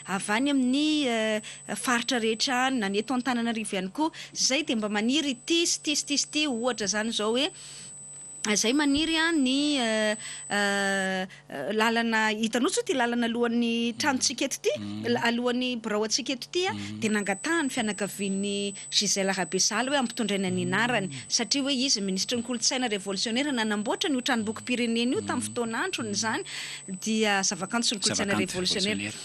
avy any amin'ny faritra rehetra na ny eto Antananarivo ihany koa zay de mba maniry ty ohatra zany zao hoe zay maniry ny lalana hitanao tsy ty lalana alohan'ny tranontsika eto ty alohan'ny birao antsika eto ty de nangatahany fianakavian'ny Gisèle Rabesala hoe ampitondraina ny anarany satria hoe izy ministra ny kolotsaina révolutionnaire nanamboatra ny tranom-bokim-pirenena io tamin'ny fotoana androny zany dia zavakanto sy ny kolotsaina révolutionnaire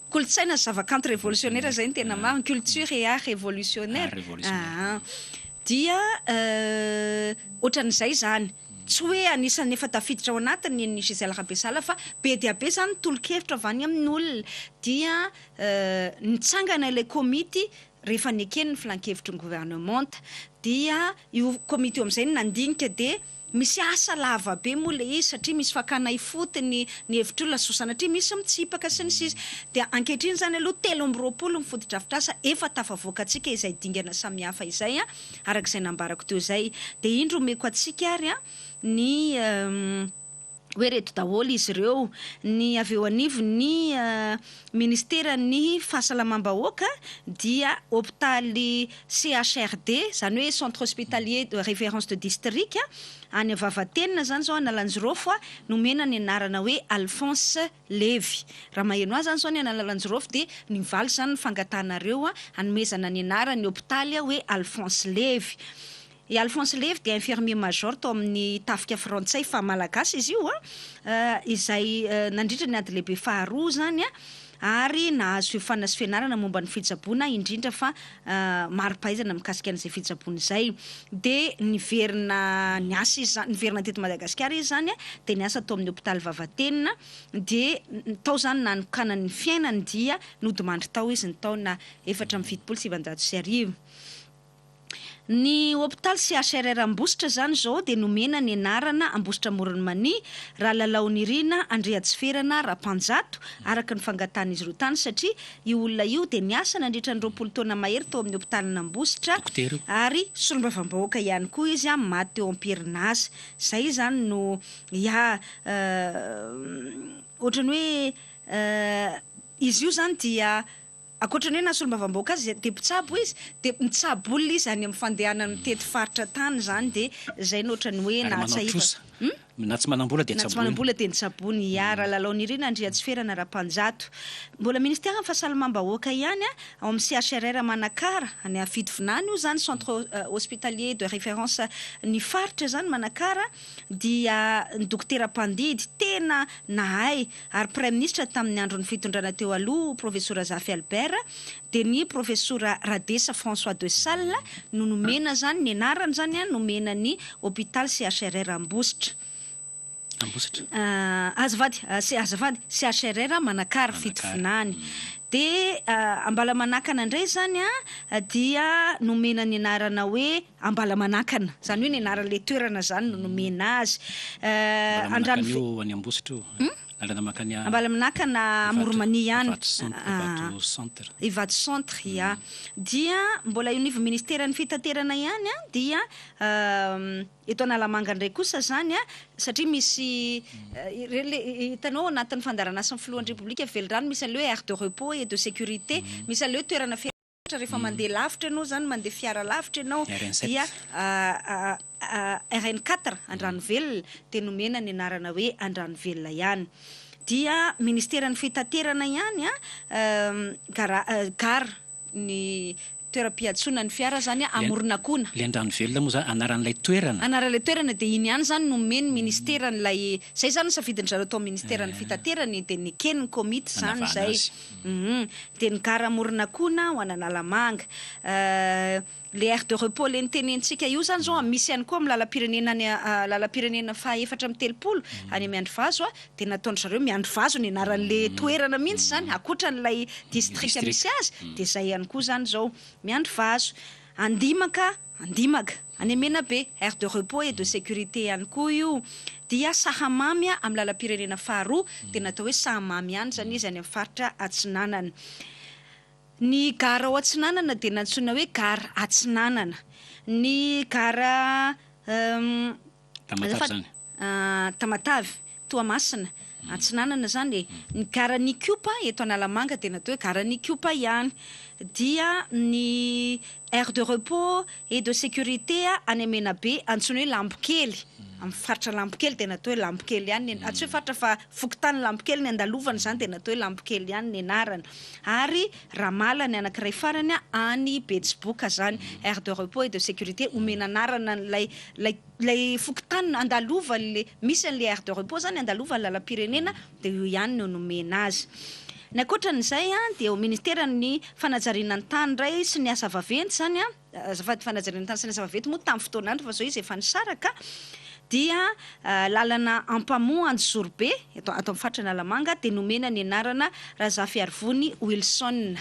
kolotsaina zavakanto révolutionnaire zay ny tena marina culture et art révolutionnaire dia ohatran'izay zany tsy hoe anisan'ny efa tafiditra ao anatiny ny Gisèle Rabesala fa be dia be zany tolo-kevitra avy any amin'ny olona dia nitsangana ilay komity rehefa nekeny ny filan-kevitry ny gouvernement dia io komity io amin'izay nandinika de misy asa lava be moa le izy satria misy fakana ifotony ny hevitr'olona sanatria misy mitsipaka sy ny sisa dia ankehitriny zany aloha 320 mifoto-drafitr'asa efa tafavoaka antsika izay dingana samihafa izay arak'izay nambarako teo zay de indro omeko antsika ary ny hoe reto daholo izy ireo ny avy eo anivo ny ministera ny fahasalamam-bahoaka dia hôpitaly CHRD zany hoe centre hospitalier de référence de district any Vavatenina zany zao analanjirofo nomena ny anarana hoe Alphonse Levy raha maheno azy zany zao ny analanjirofo de nivaly zany fangatanareo anomezana ny anarany hôpitaly hoe Alphonse Levy. I Alphonse Levy dia infirmier major tao amin'ny tafika frantsay fa malagasy izy io izay nandritra ny ady lehibe faharoa zany ary nahazo fanasy fianarana momba ny fitsaboana indrindra fa mari-pahaizana mikasika an'izay fitsaboana izay de niverina niasa izy zany niverina teto Madagasikara izy zany de niasa tao amin'ny hôpitaly Vavatenina de tao zany nanokana ny fiainany dia nodimandry tao izy ny taona 477 ny hôpitaly CHRR Ambositra zany zao de nomena ny anarana Ambositra Moronmani raha Lalaonirina Andreatsiferana Rapanjato araka ny fangatana izy ireo tany satria io olona io de niasa nandritra ny 20 taona mahery tao amin'ny hôpitaly Ambositra ary solombavambahoaka ihany koa izy maty teo am-perinasa zay zany no ohatrany hoe izy io zany dia akoatrany hoe nasolombavambahoaka azy de mpitsabo izy de mitsabo olona izy any amin'ny fandehanany mitety faritra tany zany de zay no ohatrany hoe nahatsahika na tsy manam-bola de manam-bola de nitsabony raha Lalaonirina Andreatsiferana Rapanjato mbola ministera ny fahasalamam-bahoaka ihany ao amin'ny CHRR Manakara any Afidivinany io zany centre hospitalier de référence ny faritra zany Manakara dia ny dokotera Pandidy tena nahay ary prime ministre tamin'ny andron'ny fitondrana teo aloha professeur Zafy Albert de ny professeur Radesa François de Sales no nomena zany ny anarany zany nomena ny hôpital CHRR Ambositra azavady CHRR Manakara Fitovinany de Ambalamanakana indray zany dia nomena ny anarana hoe Ambalamanakana zany hoe ny anaran'le toerana zany no nomena azy Andrano any Ambositra Ambalamanakana Moronmani ihany Ivato centre dia mbola io nivo ministera ny fitaterana ihany dia eto Analamanga ndray kosa zany satria misy hitanao anatin'ny fandaranasany filohan'ny République Velirano misy an'le aire de repos et de sécurité misy an'le toerana rehefa mandeha lavitra ianao zany mandeha fiara lavitra ianao dia RN4 Andranovelona de nomena ny anarana hoe Andranovelona ihany dia ministeran'ny fitaterana ihany gara ny toeram-piatsona ny fiara zany Amoronakona le Andranovelona moa zany anaran'ilay toerana de iny ihany zany nomeny ministeran'ilay zay zany safidiny zareo tao ministeran'ny fitaterany de nekeny ny komity zany zay de ny gara Amoronakona ho an'Analamanga le aire de repos le nitenentsika io zany zao misy ihany koa amin'ny lala-pirenena faha-efatra amin'ny telopolo any Miandrivazo de nataony zareo Miandrivazo ny anaran'le toerana mihitsy zany akoatran'ilay district misy azy de zay ihany koa zany zao Miandrivazo Andimaka any Menabe aire de repos et de sécurité ihany koa io dia Sahamamy amin'ny lala-pirenena faharoa de natao hoe Sahamamy ihany zany izy any amin'ny faritra Atsinanana ny gara ao Atsinanana de nantsona hoe gara Atsinanana ny gara Tamatavy zany Tamatavy Toamasina antsinanana zany ny Garanikupa eto Analamanga tena atao hoe Garanikupa ihany, dia ny aire de repos et de sécurité any Menabe antsoina hoe Lampokely, amin'ny faritra Lampokely tena atao hoe Lampokely ihany, tsy hoe faritra fa fokontany Lampokely ny andalovana zany tena atao hoe Lampokely ihany ny anarany. Ary Ramala ny anankiray farany any Betsiboka zany, aire de repos et de sécurité omena anarana lay fokontany andalovany, misy an'le aire de repos zany andalovany lalam-pirenena, de io ihany no nomena azy. Ny ankoatran'izay dia ao ministeran'ny fanajariana ny tany indray sy ny asa vaventy zany azafady fanajariana ny tany sy ny asa vaventy moa tamin'ny fotoan'andro fa zao izy efa nisaraka, dia lalana Ampamoa-Anjozorybe ato amin'ny faritra Analamanga dia nomena ny anarana Razafy Arivony Wilson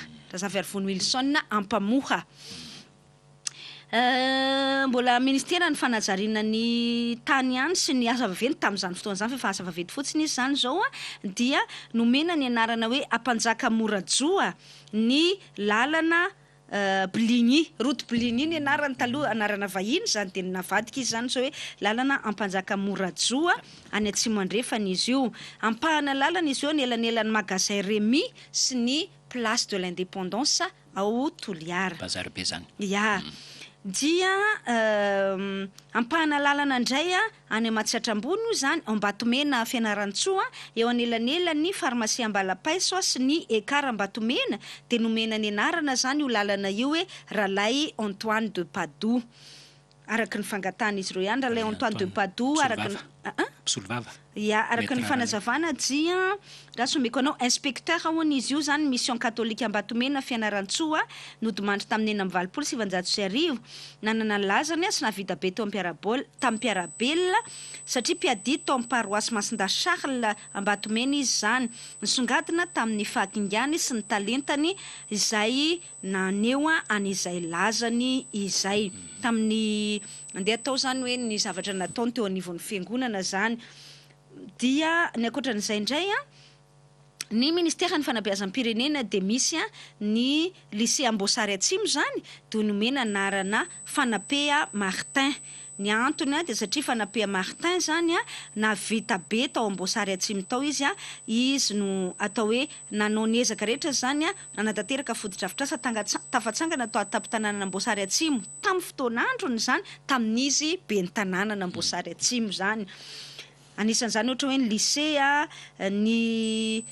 Ampamoha. Mbola ministera ny fanajariana ny tany ihany sy ny asa vaventy tamin'izany fotoana izany fa asa vaventy fotsiny izy zany zao dia nomena ny anarana hoe Ampanjaka Morajoa ny lalana Bligny, route Bligny ny anarany taloha, anarana vahiny zany dia navadika izy zany sao hoe lalana Ampanjaka Morajoa any Atsimo Andrefana izy io. Ampahana lalana izy io ny elanelan'ny magasin Rémy sy ny place de l'indépendance ao Toliara. Bazary be zany. Ya. Dia ampahana lalana indray any Matsiatrambony io zany Ambatomena Fianarantsoa eo anelanelany farmasia Ambalapaiso sy ny ekara Ambatomena dia nomena ny anarana zany io lalana io hoe Ralay Antoine de Padoue, araka ny fangatana izy ireo ihany Ralay Antoine de Padoue, araka ny Mpisolivava. Ya, araka ny fanazavana dia raha someko anao inspecteur hoany izy io zany mission catholique Ambatomena Fianarantsoa nodimandry tamin'ny 1970 nanana ny lazany sy navita be tao Mpiarabelona satria mpiadidy tao amin'ny paroasy Masinda Charles Ambatomena izy zany, nisongadina tamin'ny fahakingany sy ny talentany izay naneo an'izay lazany izay tamin'ny andeha tao zany hoe ny zavatra nataony teo anivon'ny fiangonana zany. Dia ny ankoatran'izay indray ny ministera ny fanabeazam-pirenena dia misy ny lycée Amboasary Atsimo zany dia nomena anarana Fanapea Martin. Ny antony dia satria Fanapea Martin zany navita be tao Amboasary Atsimo tao izy no atao hoe nanao ny ezaka rehetra zany nanatanteraka foto-drafitr'asa tafatsangana tao an-tampon-tanàna Amboasary Atsimo tamin'ny fotoan'androny zany tamin'izy ben'ny tanàna Amboasary Atsimo zany. Anisan'izany ohatra hoe ny lycée ny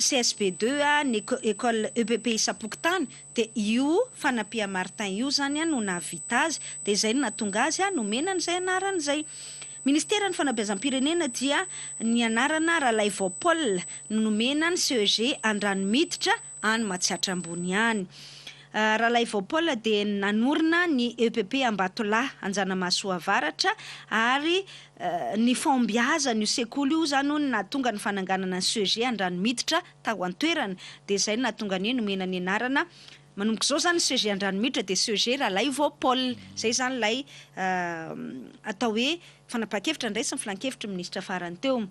CSP2 ny école EPP Isapokotany dia io Fanapea Martin io zany no navita azy dia izay no nahatonga azy nomena an'izay anarana izay. Ministera ny fanabeazam-pirenena dia ny anarana Ralay Vaupol nomena ny CEG Andranomiditra any Matsiatrambony any. Ralay Vaupol dia nanorina ny EPP Ambatolahy Anjanamasoa Avaratra ary ny fombiazana io sekoly io zany no nahatonga ny fananganana ny CEG Andranomiditra tao an-toerana dia izay no nahatonga ny nomena ny anarana manomboka izao zany CEG Andranomiditra dia CEG Ralay Vaupol, izay zany lay atao hoe fanapahan-kevitra indray sy ny filan-kevitry minisitra farany teo.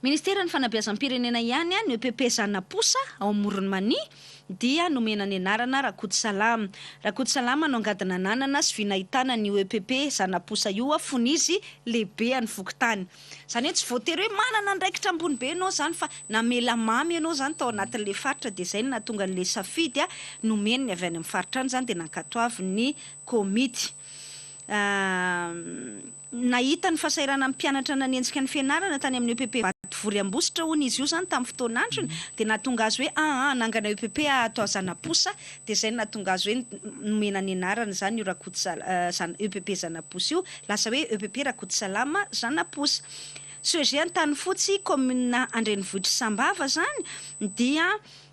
Ministera ny fanabeazam-pirenena ihany ny EPP Zanaposa ao Moronmania dia nomena ny anarana Rakotosalama. Rakotosalama no angadina ananana sy vinahitana ny EPP Zanaposa io fonizy lehibe any Fokotany. Zany hoe tsy voatery hoe manana andraikitra ambony be ianao zany fa namela mamy ianao zany tao anatin'le faritra dia izay no nahatonga an'le safidy nomeny ny avy any amin'ny faritra any zany dia nankatoavy ny komity. Nahita ny fahasairana amin'ny mpianatra nanenjika ny fianarana tany amin'ny EPP Vatovory Ambositra hono izy io zany tamin'ny fotoan'androny dia nahatonga azy hoe nangana EPP atao Zanaposa dia izay nahatonga azy hoe nomena ny anarana zany io EPP Zanaposa io lasa hoe EPP Rakotosalama Zanaposa. CEG Antany Fotsy commune Andrenivohitra Sambava zany dia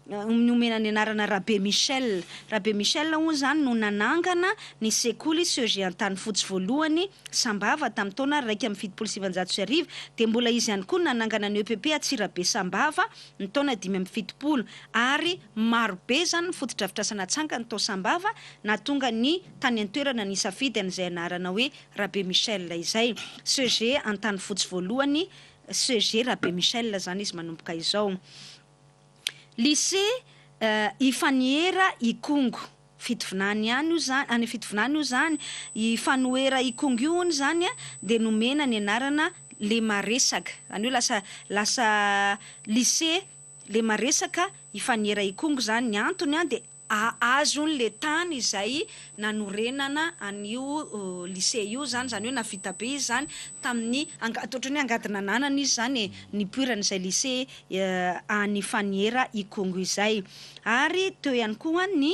nomena ny anarana Rabe Michel. Rabe Michel hono zany no nanangana ny sekoly CEG Antany Fotsy voalohany Sambava tamin'ny taona 1,750 dia mbola izy ihany koa nanangana ny EPP Atsirabe Sambava ny taona 5,70 ary marobe zany foto-drafitr'asa natsangana tao Sambava nahatonga ny tany an-toerana ny safidy an'izay anarana hoe Rabe Michel izay. CEG Antany Fotsy voalohany CEG Rabe Michel zany izy manomboka izao. Lycée Ifaniera Ikongo fitovinany ihany io zany, any fitovinany io zany Ifanoera Ikongo io zany dia nomena ny anarana le maresaka zany hoe lasa lycée le maresaka ifanera ikongo zany ny antony de azony le tany izay nanorenana an'io lycée io zany hoe navita be izy zany tamin'ny ohatrany angadina nanana izy zany nipoirana izay lycée any Faniera Ikongo izay ary teo ihany koa ny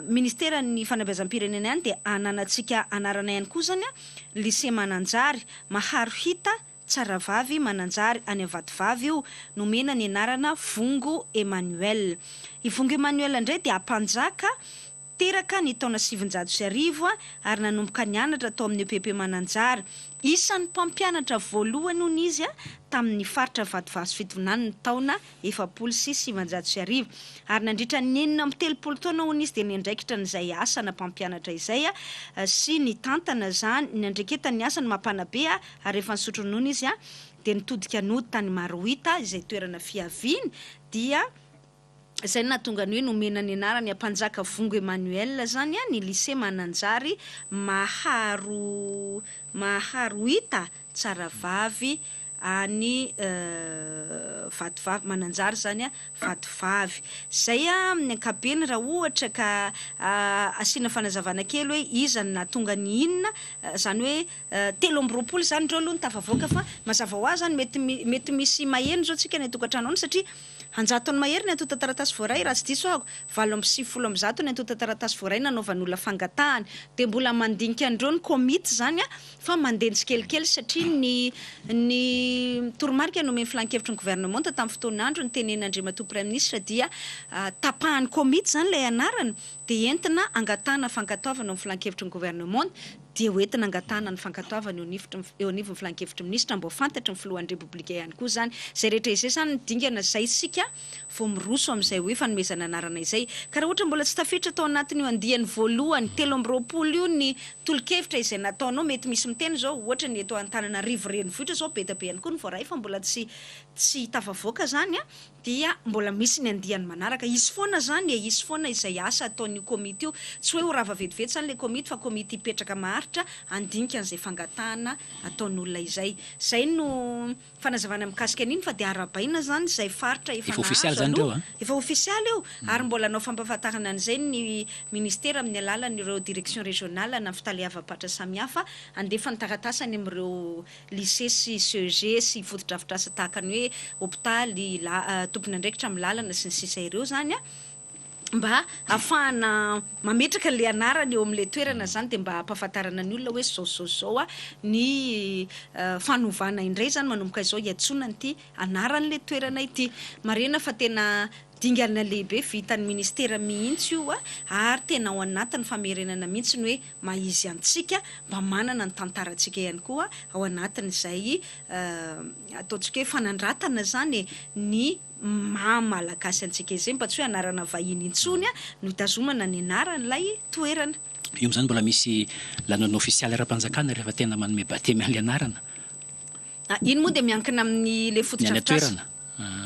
ministera ny fanabeazam-pirenena ihany de ananatsika anarana ihany koa zany lycée Mananjary Maharo Hita Tsaravavy Mananjary any Avatovavy io nomena ny anarana Vongo Emmanuel. I Vongo Emmanuel indray de ampanjaka teraka ny taona 700 ary nanomboka nianatra tao amin'ny EPP Mananjary. Isan'ny mpampianatra voalohany hono izy tamin'ny faritra Vatovavy fitonany ny taona 700 ary nandritra ny 9 taona hono izy de niandraikitra n'izay asa na mpampianatra izay sy ny tantana zany niandraiketa ny asa ny mampanabe ary rehefa nisotro nono izy de nitodika nody tany Marohita izay toerana fiaviany dia izay nahatonga ny hoe nomena ny anarany ampanjaka Vongo Emmanuel zany ny lycée Mananjary Maharo Hita Tsaravavy any Vatovavy Mananjary zany Vatovavy. Zay amin'ny ankapobeny raha ohatra ka asiana fanazavana kely hoe iza ny nahatonga ny inona zany hoe 3 zany ndreo aloha ny tafavoaka fa mazava ho azy zany mety misy maheno zao tsika ny tokantrano any satria 100 mahery ny antota taratasy voaray raha tsy diso aho 770 ny antota taratasy voaray nanaovan'olona fangatahany de mbola mandinika andreo ny komity zany fa mandeha tsikelikely satria ny toromarika nomeny filan-kevitry ny gouvernement tamin'ny fotoan'andro ny tenen'i Andriamatoa Prime Ministre dia tapahan'ny komity zany ilay anarany de entina angatahana fankatoavana amin'ny filan-kevitry ny gouvernement dia hoentina angatahana ny fankatoavana eo anivon'ny filan-kevitry ministra mbo fantatry ny filohan'ny republika ihany koa zany zay rehetra izay zany dingana zay sika vao miroso amin'izay hoe fanomezana anarana izay ka raha ohatra mbola tsy tafiditra tao anatin'io andiany voalohany 3 io ny tolokevitra izay nataonao mety misy miteny zao ohatra ny eto Antananarivo renivohitra zao be ihany koa ny voaray fa mbola tsy tafavoaka zany dia mbola misy ny andiany manaraka izy foana zany izy foana izay asa ataon'io komity io tsy hoe ho rava vetivety zany le komity fa komity ipetraka maharitra andinika an'izay fangatahana ataon'olona izay no fanazavana mikasika an'iny fa de arabaina zany izay faritra efa ofisialy io ary mbola nao fampahafantarana an'izay ny ministera amin'ny alalan'ireo direction régionale na fitaleava-patra samihafa andefa ny taratasany amin'ireo lycée sy CEG sy fotodrafitrasa tahaka ny hoe hôpitaly tompony andraikitra amin'ny lalana sy ny sisa ireo zany mba afahana mametraka le anarany eo amin'le toerana zany de mba ampahafantarana ny olona hoe zao ny fanovana indray zany manomboka izao iatsonany ity anaran'le toerana ity marena fa tena dingana lehibe vitan'ny ministera mihitsy io ary tena ao anatin'ny famerenana mihitsy ny hoe maizy antsika mba manana ny tantarantsika ihany koa ao anatin'izay ataontsika hoe fanandratana zany ny malagasy antsika izay mba tsy hoe anarana vahiny intsony no itazomana ny anaran'ilay toerana io zany mbola misy lanona ofisialy ara-panjakana rehefa tena manome batemy an'le anarana iny moa de miankina amin'ny le fotodrafitrasa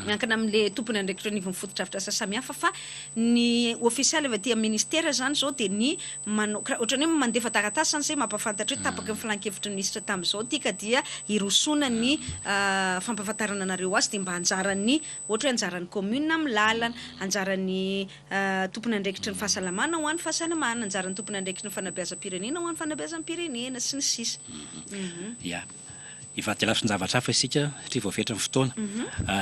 miankina amin'le tompony andraikitra anivon'ny fotodrafitrasa samihafa fa ny ofisialy avy aty ministera zany zao de ny ohatrany hoe mandefa taratasy zany zay mampafantatra hoe tapaka ny filan-kevitry ny ministra tamin'izao tika dia irosona ny fampafantarana anareo azy de mba anjaran'ny ohatra hoe anjaran'ny commune amin'ny lalana anjaran'ny tompony andraikitra ny fahasalamana ho an'ny fahasalamana anjaran'ny tompony andraikitra ny fanabeazam-pirenena ho an'ny fanabeazam-pirenena sy ny sisa ivaty lafinjavatra hafa isika satria voafetra ny fotoana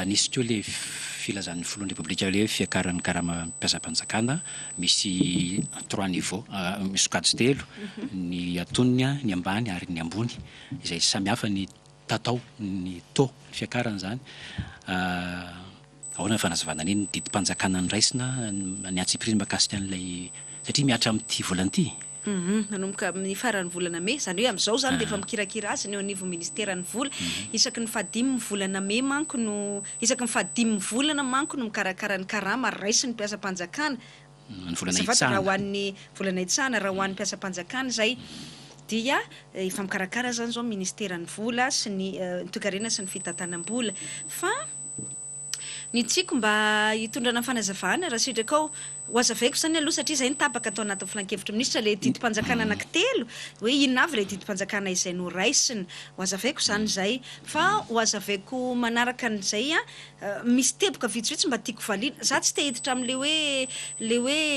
nisy teo le filazan'ny filohan'ny republika le fiakaran'ny karamam-piasam-panjakana misy 3 niveau misokajy telo ny atonony ny ambany ary ny ambony izay samihafa ny tatao ny tao ny fiakarana zany ahoana ny fanazavana an'iny didi-panjakana ny raisina ny antsipirisy makasika an'ilay satria miatra amin'ity volan'ity nanomboka amin'ny faran'ny volana May zany hoe amin'izao zany de efa mikirakira azy ny eo anivon'ny ministera ny vola isaky ny fahadimy volana May manko no isaky ny fahadimy volana manko no mikarakara ny karama raisy ny mpiasam-panjakana ny volana itsahana raha ho an'ny volana itsahana raha ho an'ny mpiasam-panjakana zay dia efa mikarakara zany zao ministera ny vola sy ny toekarena sy ny fitantanam-bola fa Ny tiako mba hitondrana fanazavana raha sitraka ao ho azavaiko zany aloha satria zay nitapaka atao anatin'ny filan-kevitra minisitra le didim-panjakana anankitelo hoe inona avy le didim-panjakana izay noraisiny ho azavaiko zany zay fa ho azavaiko manaraka an'izay misy teboka vitsivitsy mba tiako valiana za tsy te hiditra am'le hoe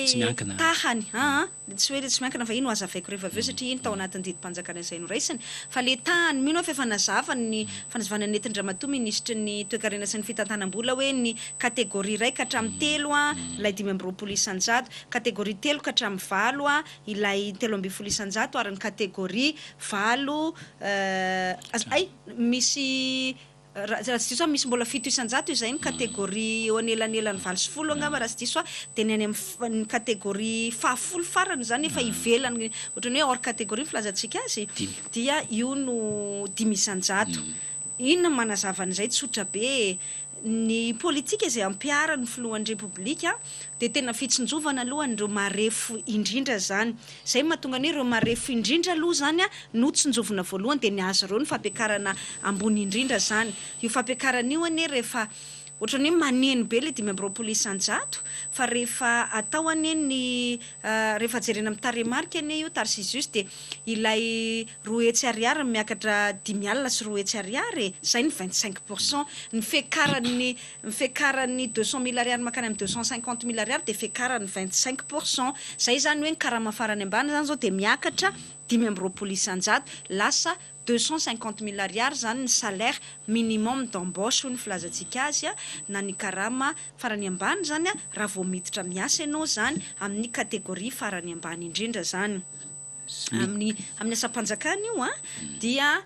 Tsy miankina. tahany tsy hoe tsy miankina fa ino ho azavaiko rehefa aveo satria ino tao anatin'ny didim-panjakana izay noraisiny fa le tahany mino afa efa nazavany ny fanazavana nentin-dramatoa ministra ny toe-karena sy ny fitantanam-bola hoe ny kategoria raika hatramin'ny telo ilay 5 isanjato, kategoria 3 ka hatramin'ny 7 ilay 3 isanjato ary ny kategoria 7 misy raha tsy diso misy mbola 7 isanjato izay ny kategoria eo anelanelany 20 angamba raha tsy diso dia ny any amin'ny kategoria 10 farany zany efa ivelany ohatrany hoe hors kategoria filazantsika azy dia io no 5 isanjato. Inona manazava an'izay tsotra be ny politika izay ampiarany filohan'ny repoblika dia tena fitsinjovana aloha ireo marefo indrindra zany. Izay mahatonga ny ireo marefo indrindra aloha zany no tsinjovina voalohany dia ny azo ireo ny fampiakarana ambony indrindra zany. Io fampiakarana io anie rehefa ohatrany hoe maneno be le 5 isanjato fa rehefa atao anie ny rehefa jerena amin'ny taremarika anie io tarisizus dia ilay 2 hetsy ariary miakatra 5 alina sy 2 hetsy ariary zay ny 25%. Ny fekaran'ny 200 000 ariary makany amin'ny 250 000 ariary dia fekarany 25%. Zay zany hoe ny karama farany ambany zany zao dia miakatra 5 isanjato lasa 250 000 ariary zany ny salaire minimum d'embauche ny filazantsika azy na ny karama farany ambany zany raha vao miditra miasa ianao zany amin'ny kategoria farany ambany indrindra zany. Amin'ny asam-panjakana io dia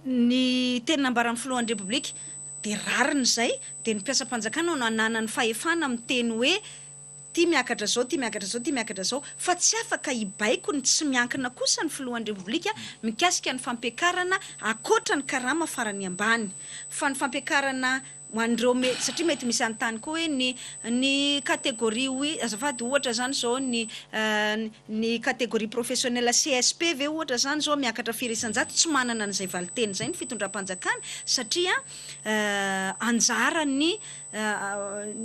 ny tena nambaran'ny filohan'ny repoblika dia rariny zay dia ny mpiasam-panjakana no ananany fahefana amin'ny teny hoe ty miakatra zao, ty miakatra zao, ty miakatra zao fa tsy afaka hibaiko ny tsy miankina kosa ny filohan'ny repoblika mikasika ny fampiakarana akoatra ny karama farany ambany fa ny fampiakarana ho an'ireo satria mety misy antany koa hoe ny kategoria azafady ohatra zany zao ny kategoria professionnel CSP ve ohatra zany zao miakatra 4 isanjato tsy manana an'izay valiteny zay ny fitondram-panjakana satria anjarany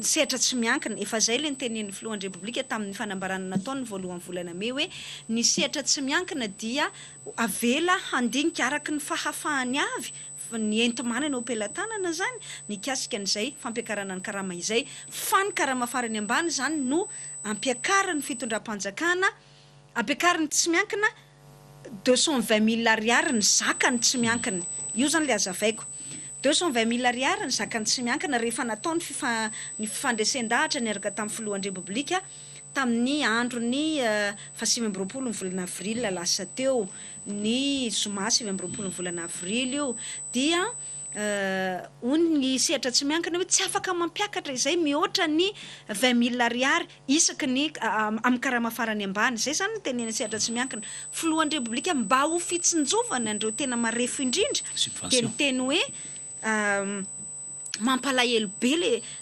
sehatra tsy miankina efa zay le nytenen'ny filohan'ny repoblika tamin'ny fanambarana nataony voalohan'ny volana May hoe ny sehatra tsy miankina dia avela handinika araka ny fahafahany avy ny enti-manana eo am-pelantanana zany mikasika an'izay fampiakarana ny karama izay fa ny karama farany ambany zany no ampiakarany fitondram-panjakana ampiakarany tsy miankina 220 000 ariary ny zakany tsy miankina. Io zany le azavaiko 220 000 ariary ny zakany tsy miankina rehefa natao ny fifandraisan-dahatra niaraka tamin'ny filohan'ny repoblika tamin'ny androny 25 ny volana avril lasa teo ny zoma 25 ny volana avril io dia ny sehatra tsy miankina hoe tsy afaka mampiakatra izay mihoatra ny 20 000 ariary isaky ny amin'ny karama farany ambany. Zay zany tenena sehatra tsy miankina filohan'ny repoblika mba ho fitsinjovana andreo tena marefo indrindra dia ny teny hoe mampalahelo be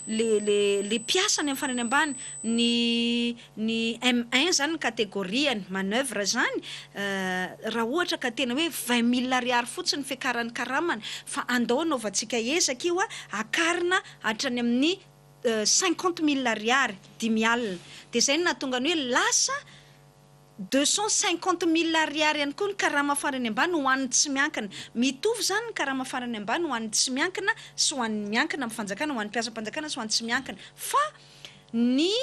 le mpiasany amin'ny farany ambany ny M1 zany ny kategoriany manœuvre zany raha ohatra ka tena hoe 20 000 ariary fotsiny fiakaran'ny karamana fa andao anaovantsika ezaka io akarina hatrany amin'ny 50 000 ariary 10 alina dia zay no nahatonga ny hoe lasa 250 000 ariary ihany koa ny karama farany ambany ho an'ny tsy miankina. Mitovy zany ny karama farany ambany ho an'ny tsy miankina sy ho an'ny miankina amin'ny fanjakana, ho an'ny mpiasam-panjakana sy ho an'ny tsy miankina. Fa ny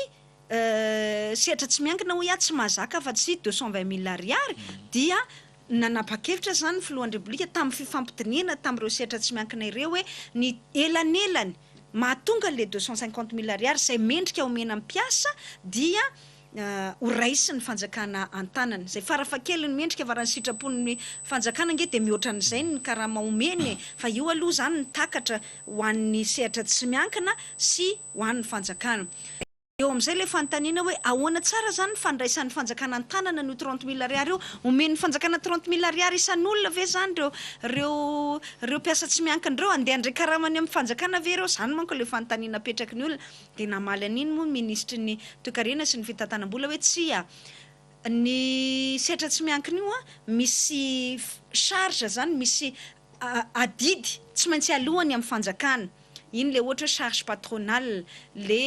sehatra tsy miankina ho tsy mazaka fa tsy 220 000 ariary dia nanapa-kevitra zany ny filohan'ny repoblika tamin'ny fifampitoniana tamin'ireo sehatra tsy miankina ireo hoe ny elanelany mahatonga le 250 000 ariary izay mendrika omena amin'ny mpiasa dia ho raisy ny fanjakana an-tanana. Zay farafakely ny mendrika varany sitrapon'ny fanjakana nge dia mihoatra an'izay ny karama omeny fa io aloha zany ny takatra ho an'ny sehatra tsy miankina sy ho an'ny fanjakana. Eo amin'izay le fanontaniana hoe ahoana tsara zany fandraisan'ny fanjakana an-tanana no 30 000 ariary io omeny fanjakana 30 000 ariary isan'olona ve zany reo mpiasa tsy miankina reo andeha andray karamany amin'ny fanjakana ve reo zany manko le fanontaniana apetraky ny olona dia namaly an'iny moa ministry ny toe-karena sy ny fitantanam-bola hoe tsy ny sehatra tsy miankina io misy charge zany misy adidy tsy maintsy alohany amin'ny fanjakana iny le ohatra charge patronale le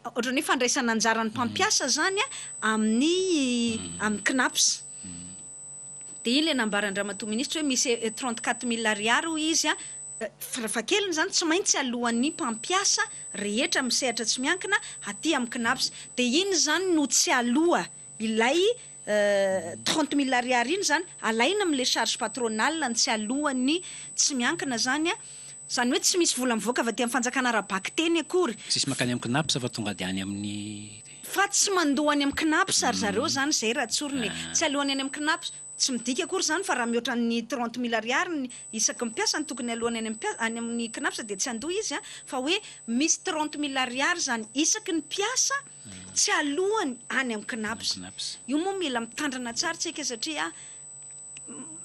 ohatrany fandraisana anjaran'ny mpampiasa zany amin'ny CNAPS. De iny le nambaran-dramatoa ministra hoe misy 34 000 ariary izy farafahakeliny zany tsy maintsy alohan'ny mpampiasa rehetra misehatra tsy miankina aty amin'ny CNAPS. De iny zany no tsy aloha ilay 30 000 ariary iny zany alaina am'le charge patronale ny tsy alohan'ny tsy miankina zany zany hoe tsy misy vola mivoaka avy aty amin'ny fanjakana arabaky teny akory. Sisy makany amin'ny CNAPS fa tonga de any amin'ny fa tsy mandohany amin'ny CNAPS ary zareo zany zay ratsoriny tsy alohany any amin'ny CNAPS tsy midika akory zany fa raha mihoatra ny 30 000 ariary ny isaky mpiasa ny tokony alohany any amin'ny CNAPS de tsy andoha izy fa hoe misy 30 000 ariary zany isaky ny mpiasa tsy alohany any amin'ny CNAPS. Io moa mila mitandrana tsara tsika satria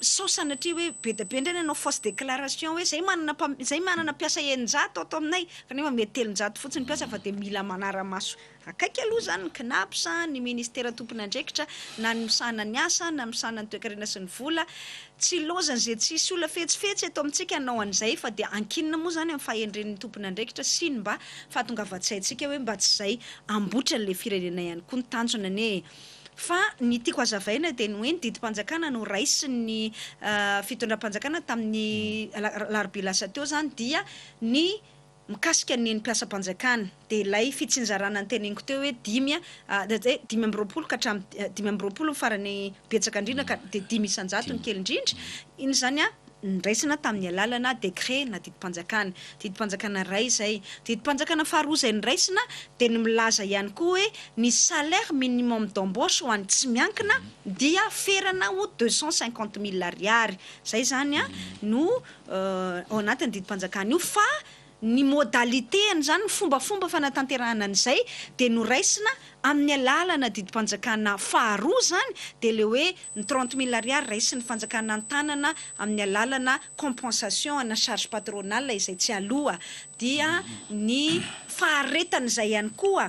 saosana atria hoe be de be indray anao fausse déclaration hoe zay manana mpiasa 100 ato aminay kanefa mety 700 fotsiny mpiasa fa de mila manara-maso akaiky aloha zany ny CNAPS ny ministera tompon'andraikitra na ny misahana ny asa na misahana ny toe-karena sy ny vola tsy lozany zay tsisy ola fetsifetsy eto amintsika anao an'izay fa de ankinina moa zany amin'ny fahendren'ny tompon'andraikitra sy ny mba fahatongavan-tsaintsika hoe mba tsy zay ambotra le firenena ihany koa ny tanjona ne. Fa ny tiako azavaina de ny hoe ny didim-panjakana no raisin'ny fitondram-panjakana tamin'ny larobia lasa teo zany dia ny mikasika ny mpiasa-panjakana de ilay fitsinjarana ny teneniko teo hoe 5 ka hatramin'ny 5 farany betsaka indrindra ka de 5 isan-jato ny kely indrindra iny zany niraisina tamin'ny alalana décret na didim-panjakana ray zay. Didim-panjakana faharoa zay niraisina de ny milaza ihany koa hoe ny salaire minimum d'embauche ho an'ny tsy miankina dia ferana ho 250 000 ariary zay zany no ao anatin'ny didim-panjakana io fa ny modalité zany fombafomba fanatanterahana an'izay de noraisina amin'ny alalana didim-panjakana faharoa zany de le hoe ny 30 000 ariary raisin'ny fanjakana an-tanana amin'ny alalana compensation na charge patronale izay tsy aloha dia ny faharetana izay ihany koa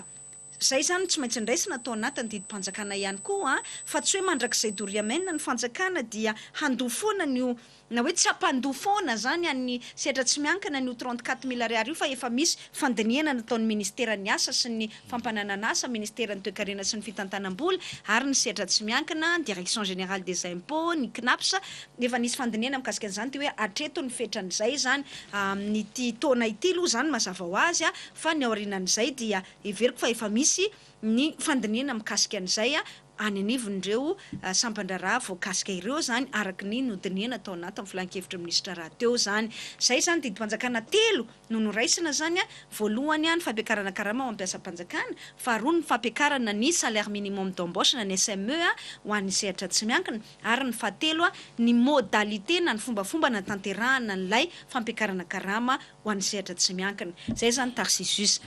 zay zany tsy maintsy niraisina atao anatin'ny didim-panjakana ihany koa fa tsy hoe mandrakizay doriamena ny fanjakana dia handofoana ny na hoe tsy ampandofoana zany any sehatra tsy miankina ny 34 000 ariary io fa efa misy fandiniana nataon'ny ministera ny asa sy ny fampananana asa ministera ny toe-karena sy ny fitantanam-bola ary ny sehatra tsy miankina direction générale des impôts ny CNAPS efa nisy fandiniana mikasika an'izany ty hoe atreto ny fetran'izay zany amin'ny ty taona ity aloha zany mazava ho azy fa ny aorinan'izay dia everiko fa efa misy ny fandiniana mikasika an'izay any anivon'ireo sampan-draharaha voakasika ireo zany araky ny nodiniana atao anatin'ny filan-kevitra ministra raha teo zany. Zay zany didim-panjakana 3 no noraisina zany voalohany ny fampiakarana karama ho am-piasam-panjakana, faharoa ny fampiakarana ny salaire minimum d'embauche na ny SME ho an'ny sehatra tsy miankina ary ny fahatelo ny modalité na ny fombafomba na tanterahana n'ilay fampiakarana karama ho an'ny sehatra tsy miankina. Zay zany Tarcisius.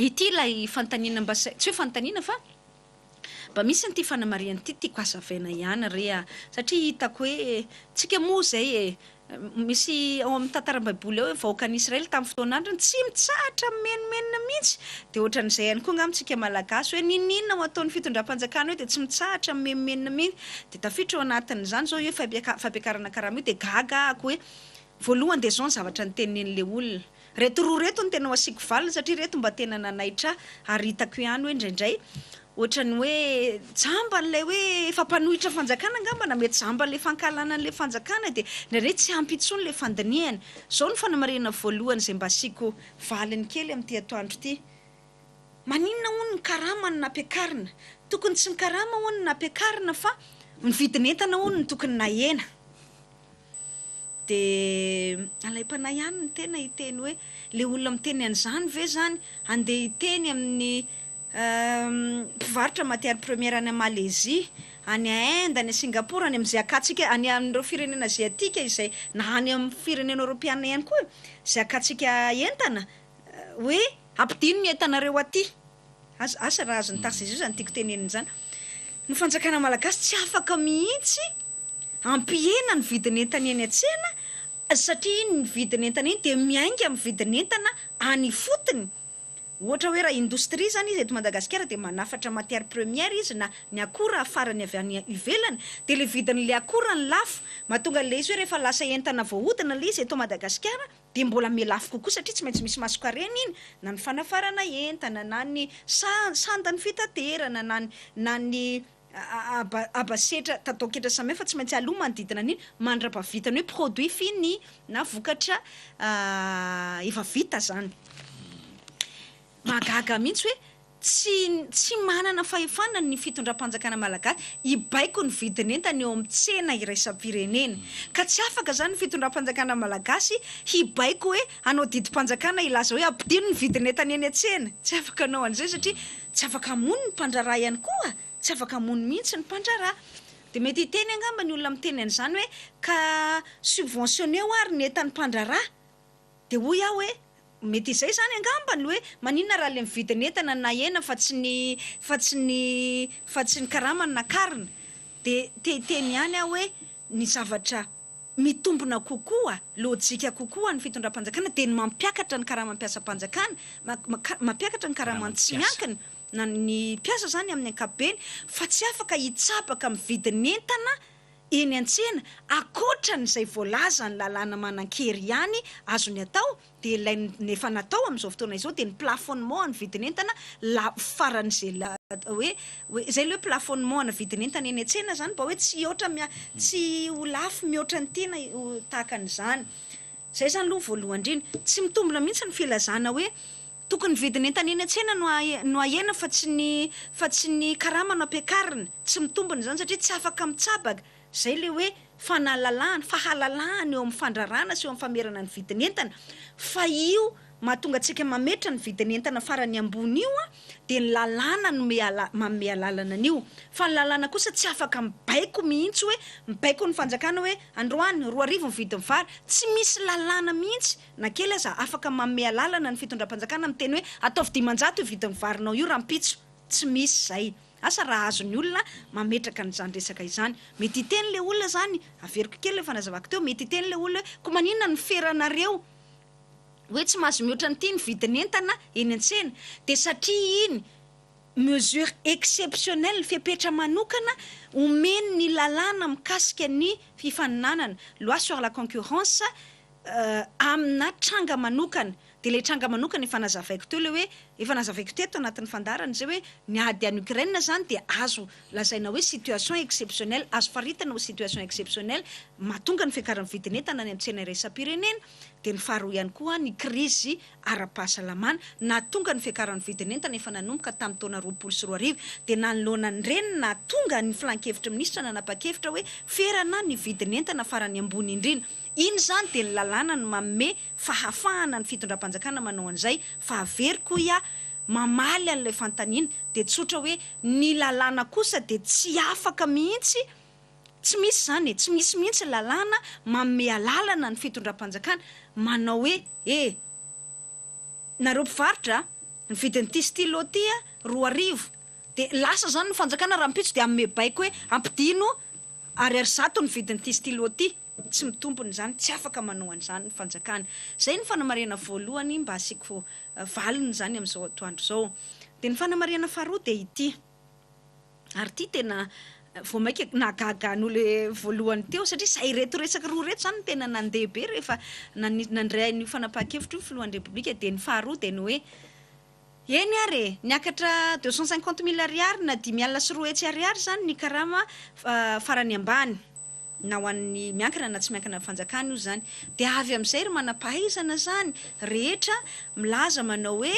Ity lay fantaniana mba tsy hoe fantaniana fa mba misy an'ity fanamariana ity tiako azavaina ihany satria hitako hoe tsika moa zay misy ao amin'ny tantaram-baiboly ao hoe vahoakan'Israely tamin'ny fotoan'androny tsy mitsahatra menomenina mihitsy de ohatran'izay ihany koa ngamitsika malagasy hoe ninina ho ataon'ny fitondram-panjakana hoe de tsy mitsahatra menomenina mihitsy de tafiditra ao anatin'izany zao hoe fampiakarana karama io de gaga ako hoe voalohany de zao ny zavatra nytenin'le olona reto roa reto ny tena ho asiko valina satria reto mba tena nanaitra ary hitako ihany hoe indraindray ohatrany hoe jamba n'lay hoe efa mpanohitra fanjakana angamba na mety jamba n'le fankalana n'le fanjakana de ndraindray tsy ampy intsony le fandiniana. Zao ny fanamarena voalohany zay mba asiko valiny kely amin'ity atoandro ity. Maninona hono ny karama ny nampiakarina? Tokony tsy ny karama hono ny nampiakarina fa ny vidin'entana hono ny tokony nahena. De alay mpanahy ihany ny tena hiteny hoe le olona miteny an'izany ve zany andeha hiteny amin'ny mpivarotra matière première any Malaisie, any Inde, any Singapour, any amin'izay akatsika any amin'ireo firenena aziatika izay na any amin'ny firenena Europiana ihany koa izay akatsika entana hoe ampidino ny entanareo aty. Asa raha azony Tarcisius zany tiako tenenina zany. Ny fanjakana malagasy tsy afaka mihitsy ampihena ny vidin'entana eny an-tsena satria ny vidin'entana iny de miainga amin'ny vidin'entana any fotony. ohatra hoe raha indostria zany izy eto Madagasikara de manafatra matière première izy na ny akora afarany avy any ivelany de le vidin'le akora ny lafo mahatonga le izy hoe rehefa lasa entana voahodina le izy eto Madagasikara de mbola mialafo kokoa satria tsy maintsy misy masokarena iny na ny fanafarana entana na ny sandan'ny fitaterana na ny abasetra tatao-ketra samihafa tsy maintsy aloha manodidina an'iny mandra-pavitany hoe produit fini na vokatra efa vita zany. Magaga mihitsy hoe tsy manana fahefana ny fitondram-panjakana malagasy ibaiko ny vidin'entana eo amin'ny tsena iraisam-pirenena ka tsy afaka zany ny fitondram-panjakana malagasy hibaiko hoe anao didim-panjakana ilaza hoe ampidino ny vidin'entana eny an-tsena tsy afaka anao an'izay satria tsy afaka hamono ny mpandraraha ihany koa tsy afaka hamono mihitsy ny mpandraraha de mety hiteny angamba ny olona miteny an'izany hoe ka subventionné ho ary ny entan'ny mpandraraha de hoy aho hoe mety izay zany angambany hoe maninona raha le mividiny entana na hena fa tsy ny karamany na karina de teny ihany aho hoe ny zavatra mitombona kokoa lojika kokoa ny fitondram-panjakana de ny mampiakatra ny karaman'ny-piasam-panjakana mampiakatra ny karaman'ny tsy miankina na ny piasa zany amin'ny ankapobeny fa tsy afaka hitsapaka amin'ny vidiny entana eny an-tsena akoatran'izay voalaza ny lalàna manan-kery ihany azony atao de ilay nefa natao amin'izao fotoana izao de ny plafonnement ny vidiny entana la faran'izay hoe zay le plafonnement ny vidiny entana eny an-tsena zany mba hoe tsy ho lafo mihoatra ny tena tahaka an'izany zay zany aloha voalohany indrindra tsy mitombona mihitsy ny filazana hoe tokony vidiny entana eny an-tsena no ahena fa tsy ny karama no ampiakarina tsy mitombona zany satria tsy afaka mitsabaka zay le hoe fahalalahana eo amin'ny fandrarana sy eo amin'ny famerana ny vidiny entana fa io mahatonga antsika mametra ny vidiny entana farany ambony io de ny lalàna no manome lalana an'io fa ny lalàna kosa tsy afaka mibaiko mihitsy hoe mibaiko ny fanjakana hoe androany 2,000 ny vidiny vary tsy misy lalàna mihitsy na kely aza afaka manome lalana ny fitondram-panjakana miteny hoe ataovy 500 io vidiny varinao io raha mpitso tsy misy zay asa raha azony olona mametraka n'izany resaka izany mety hiteny le olona zany averiko kely le fanazavako teo mety hiteny le olona hoe ko maninona ny feranareo hoe tsy mahazo mihoatra ny ity ny vidiny entana eny an-tsena de satria iny mesure exceptionnelle fepetra manokana omeny ny lalàna mikasika ny fifaninanana loi sur la concurrence amina tranga manokana de le tranga manokana efa nazavaiko teo le hoe efa nazavaiko teto anatin'ny fandarana zay hoe ny ady any Ukraine zany de azo lazaina hoe situation exceptionnelle azo faritana ho situation exceptionnelle mahatonga ny fiakaran'ny vidiny entana any amin'ny tsena iraisam-pirenena de ny faharoa ihany koa ny krizy ara-pahasalamana nahatonga ny fiakaran'ny vidiny entana efa nanomboka tamin'ny taona 2024 de nanoloana ny reny nahatonga ny filan-kevitra ministra nanapa-kevitra hoe ferana ny vidiny entana farany ambony indrindra iny zany de ny lalàna no manome fahafahana ny fitondram-panjakana manao an'izay fa averiko ia mamaly an'ilay fantaniana de tsotra hoe ny lalàna kosa de tsy afaka mihitsy tsy misy zany tsy misy mihitsy lalàna manome alalana ny fitondram-panjakana manao hoe nareo mpivarotra ny vidin'ity stylo ty 2,000 de lasa zany ny fanjakana raha mpitso de amin'ny baiko hoe ampidino ary 100 ny vidin'ity stylo ty tsy mitombony zany tsy afaka manao an'izany ny fanjakana zay ny fanamarihana voalohany mba asiko valiny zany amin'izao atoandro zao de ny fanamarihana faharoa de ity ary ity tena vao maika nagagan'olo voalohany teo satria zay reto resaka roa reto zany tena nandeha be rehefa nandray ny fanapahan-kevitra io filohan'ny repoblika de ny faharoa de ny hoe eny ary niakatra 250 000 ariary na 10 alina sy 4 hetsy ariary zany ny karama farany ambany na ho an'ny miankina na tsy miankina fanjakana io zany de avy amin'izay ry manam-pahaizana zany rehetra milaza manao hoe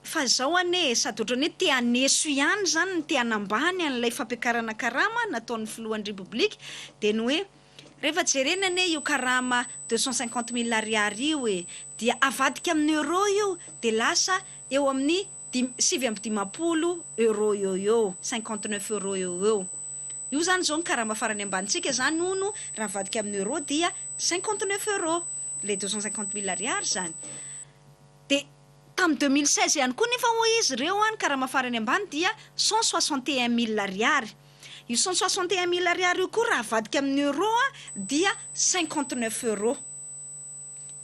fa zao ane sady ohatrany hoe te haneso ihany zany ny te hanambany an'ilay fampiakarana karama nataon'ny filohan'ny repoblika de ny hoe rehefa jerena ane io karama 250 000 ariary io dia avadika amin'ny euro io de lasa eo amin'ny 750 euro eo 59 euro eo io zany zao ny karama farany ambanitsika zany no raha vadika amin'ny euro dia 59 euro le 250 000 ariary zany de tamin'ny 2016 ihany koa nefa ho izy reo any karama farany ambany dia 161 000 ariary io 161 000 ariary io koa raha vadika amin'ny euro dia 59 euro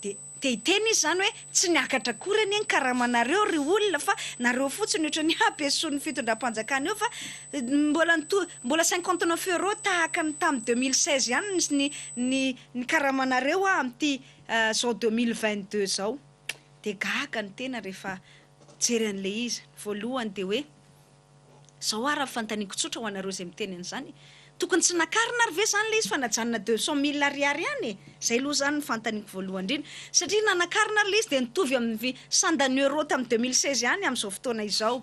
de te-hiteny izy zany hoe tsy niakatra akory ny karamanareo ry olona fa nareo fotsiny ohatra ny ampiasoan'ny fitondram-panjakana eo fa mbola 59 € tahaka ny tamin'ny 2016 ihany ny karamanareo amin'ity zao 2022 zao. De gaga ny tena rehefa jery an'le izy. Voalohany de hoe zao ara fantaniko tsotra ho anareo zay miteny an'izany. Tokony tsy nakarina ary ve zany le izy fa najanona 200 000 ariary ihany. Zay aloha zany ny fantaniko voalohany indrindra. Satria nanakarina ary le izy de nitovy amin'ny 100 € tamin'ny 2016 ihany amin'izao fotoana izao.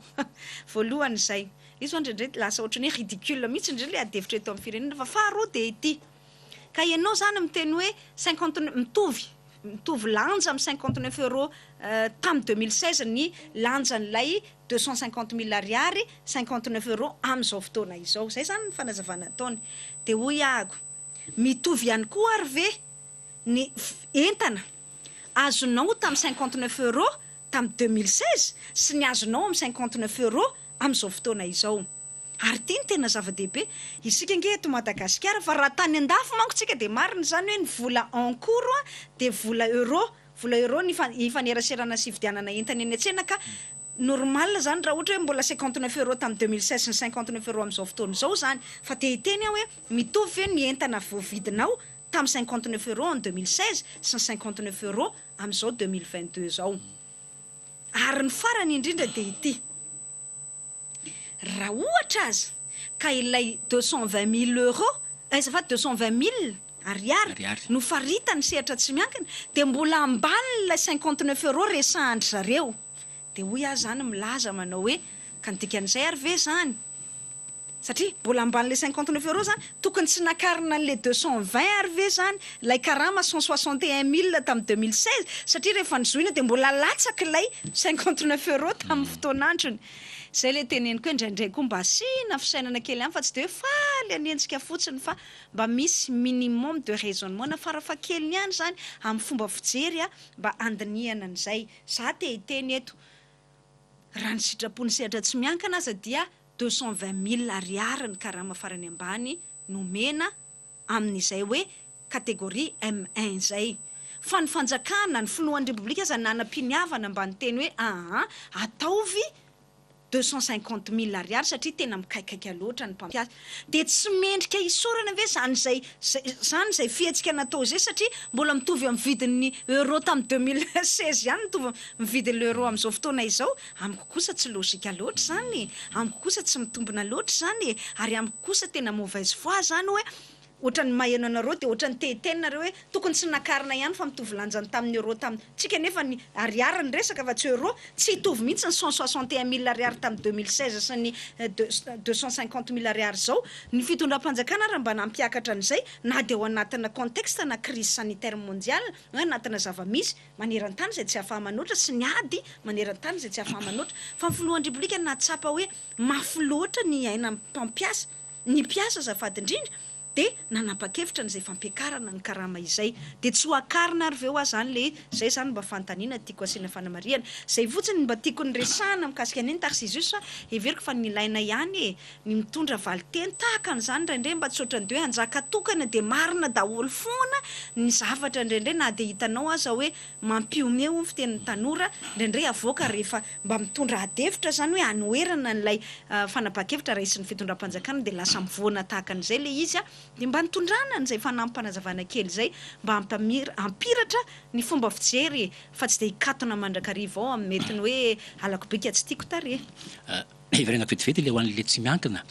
Voalohany zay. Izy indrindra lasa ohatran'ny hoe ridicule mihitsy indrindra le adevitra eto amin'ny firenena fa faharoa de ity. Ka ianao zany miteny hoe 59 mitovy lanja amin'ny 59 € tamin'ny 2016 ny lanjan'ilay 250 000 ariary 59 € amin'izao fotoana izao. Zay zany ny fanazavana ataony. De hoy iago, mitovy ihany koa ary ve ny entana azonao tamin'ny 59 € tamin'ny 2016 sy ny azonao amin'ny 59 € amin'izao fotoana izao. Ary ty ny tena zava-dehibe, isika nge eto Madagasikara fa raha tany andafy manko tsika de marina zany hoe ny vola en cours de vola euro ny ifaneraserana sy fividianana entana eny an-tsena ka normal zany raha ohatra hoe mbola 59 € tamin'ny 2016 sy 59 € amin'izao fotoana izao zany fa te-hiteny hoe mitovy ve ny entana voavidinao tamin'ny 59 € en 2016 sy 59 € amin'izao 2022 zao. Ary ny farany indrindra de ity. Raha ohatra aza ka ilay 220 000 €, fa 220 000 ariary no faritany sehatra tsy miankina de mbola ambany ilay 59 € resahany zareo. De hoy azy zany milaza manao hoe ka dikan'izay ary ve zany? Satria mbola amban'ilay 59 € zany tokony tsy nakarina an'ilay 220 ary ve zany lay karama 161 000 tamin'ny 2016 satria rehefa nizoina de mbola latsaka ilay 59 € tamin'ny fotoan'androny. Zay le teneniko hoe indraindray koa mba asina fisainana kely ihany fa tsy de hoe faly anentsika fotsiny fa mba misy minimum de raisonnement na farafahakeliny ihany zany amin'ny fomba fijery mba andinihana an'izay. Za te-hiteny eto raha ny sitrapony sehatra tsy miankana aza dia 220 000 ariary ny karama farany ambany nomena amin'izay hoe kategoria M1 zay. Fa ny fanjakana ny finoan'ny repoblika aza nanam-piniavana mba ny teny hoe ataovy 250 000 ariary satria tena mikaikaiky loatra ny mpampiasa. De tsy mendrika isorana ve zany zay fihetsika natao zay satria mbola mitovy amin'ny vidin'ny euro tamin'ny 2016 ihany mitovy mividin'ny euro amin'izao fotoana izao. Amiko kosa tsy logika loatra zany. Amiko kosa tsy mitombina loatra zany. Ary amiko kosa tena mauvaise foi zany hoe ohatran'ny maheno anareo de ohatran'ny te-hitenareo hoe tokony tsy nakarina ihany fa mitovy lanjany tamin'ny euro tsika nefa ny ariary ny resaka fa tsy euro tsy hitovy mihitsy ny 161 000 ariary tamin'ny 2016 sy ny 250 000 ariary zao. Ny fitondram-panjakana raha mba nampiakatra an'izay na de ao anatina contexte na crise sanitaire mondiale na anatina zava-misy maneran-tany zay tsy ahafahamanoatra sy ny ady maneran-tany zay tsy ahafahamanoatra fa ny filohan'ny repoblika nahatsapa hoe mafy loatra ny aina mpampiasa ny mpiasa azafady indrindra de nanapa-kevitra n'izay fampiakarana ny karama izay de tsy ho akarina ary veo zany le zay zany mba fantaniana tiako asiana fanamariana zay fotsiny mba tiako ny resahana mikasika an'iny Tarcisius everiko fa nilaina ihany ny mitondra valiteny tahaka an'izany indraindray mba tsy ohatran'de hoe anjaka tokana de marina daholo foana ny zavatra indraindray na de hitanao aza hoe mampiome ho fitenin'ny tanora indraindray avoaka rehefa mba mitondra adevitra zany hoe anoerana n'ilay fanapa-kevitra raisy ny fitondram-panjakana de lasa mivoana tahaka an'izay le izy de mba nitondrana n'izay fanampanazavana kely zay mba ampiratra ny fomba fijery fa tsy de hikatona mandrakariva ao amin'ny metiny hoe alako bika tsy tiako tare. Iverena vetivety le ho an'le tsy miankina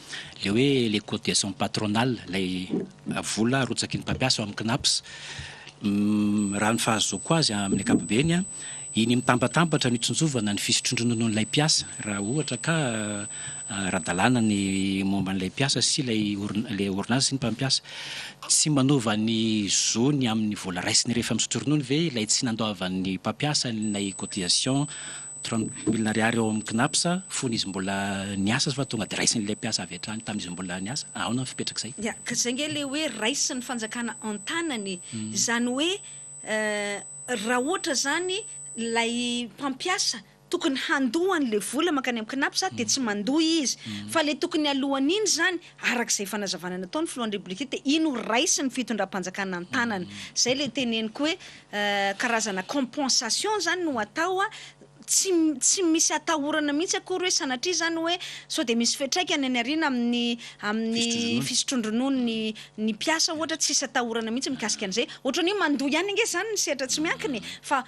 le hoe les cotisations patronales lay vola arotsaky ny mpampiasa ao amin'ny CNAPS raha ny fahazoko azy amin'ny ankapobeny iny mitambatambatra ny tsonjovana ny fisitrondronon'ilay mpiasa raha ohatra ka radalana ny momba n'ilay mpiasa sy lay orinasa sy ny mpampiasa tsy manova ny zony amin'ny vola raisiny rehefa misotro ronono ve ilay tsy nandoavan'ny mpampiasa nylay cotisation 30 000 ariary ao amin'ny CNAPS fony izy mbola niasa fa tonga de raisin'ilay mpiasa avy hatrany tamin'izy mbola niasa aona fipetraka zay. Ka zay nge le hoe raisy ny fanjakana an-tanany zany hoe raha ohatra zany lay mpampiasa tokony handohan'le vola makany amin'ny knaps de tsy mandoha izy fa le tokony alohan'iny zany arak'izay fanazavana nataony filohan'ny republique de ino raisy ny fitondram-panjakana an-tanana zay le teneniko hoe karazana compensation zany no atao tsy misy atahorana mihitsy akory hoe sanatria zany hoe sao de misy fetraikany any arina amin'ny fisotrondronony ny mpiasa ohatra tsisy atahorana mihitsy mikasika an'izay ohatra ny mandoha ihany ange zany ny sehatra tsy miankiny fa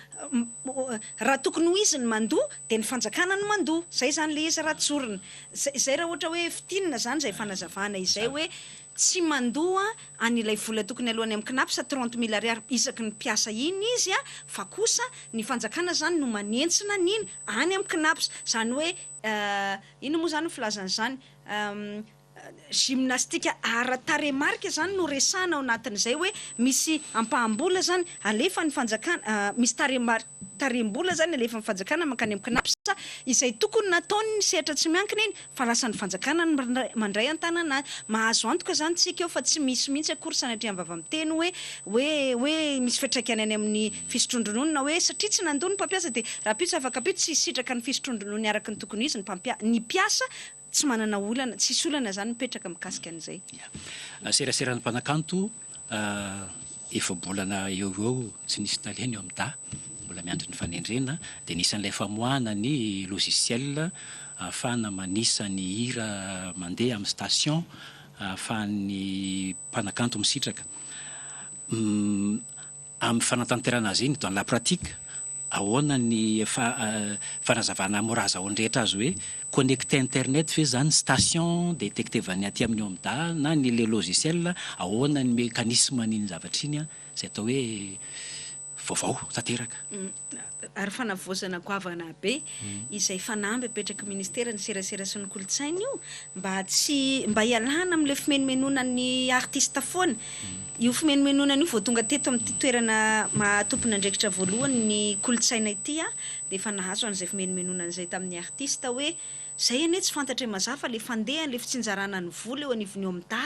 raha tokony ho izy ny mandoha de ny fanjakana ny mandoha zay zany le izy raha tsorina zay raha ohatra hoe fitinina zany zay fanazavana izay hoe tsy mandoha an'ilay vola tokony alohany amin'ny knaps 30,000 ariary isaky ny mpiasa iny izy fa kosa ny fanjakana zany no manentsina niny any amin'ny knaps zany hoe ino moa zany filazan'izany gymnastika ara-taremarika zany no resana ao anatin'izay hoe misy ampahambola zany alefa ny fanjakana misy tarem-bola zany alefa ny fanjakana mankany amin'ny knaps izay tokony nataony ny sehatra tsy miankina iny fa lasa ny fanjakana mandray an-tanana mahazo antoka zany tsika eo fa tsy misy mihitsy akory sanatria vava miteny hoe misy fetraikany any amin'ny fisotrondronony na hoe satria tsy nandony ny mpampiasa de raha pitsy afaka pitsy tsy sitraka ny fisotrondronony araky ny tokony izy ny mpiasa tsy manana olana tsisy olana zany mipetraka mikasika an'izay seraseran'ny mpanakanto efa bolana eo tsy nisy taleny eo amin'ny da mbola miandry ny fanendrena de nisan'ilay famoahana ny logiciel ahafahana manisa ny hira mandeha amin'ny station ahafahan'ny mpanakanto misitraka amin'ny fanatanterana azy iny dans la pratique ahoana ny fanazavana mora azahoany rehetra azy hoe connecté internet fe zany station détectevany aty amin'ny omda na ny le logiciel ahoana ny mécanisme n'iny zavatra iny zay atao hoe vaovao tanteraka ary fanavozana goavana be izay fanamby apetraka ministera ny serasera sy ny kolotsaina io mba hialana am'le fimenimenoana ny artiste foana io fimenimenoana io vao tonga teto amin'ny toerana mahatompona andraikitra voalohany ny kolotsaina ity de efa nahazo an'izay fimenimenoana an'izay tamin'ny artiste hoe zay ane tsy fantatra mazafa le fandeha le fitsinjarana ny vola eo anivony omda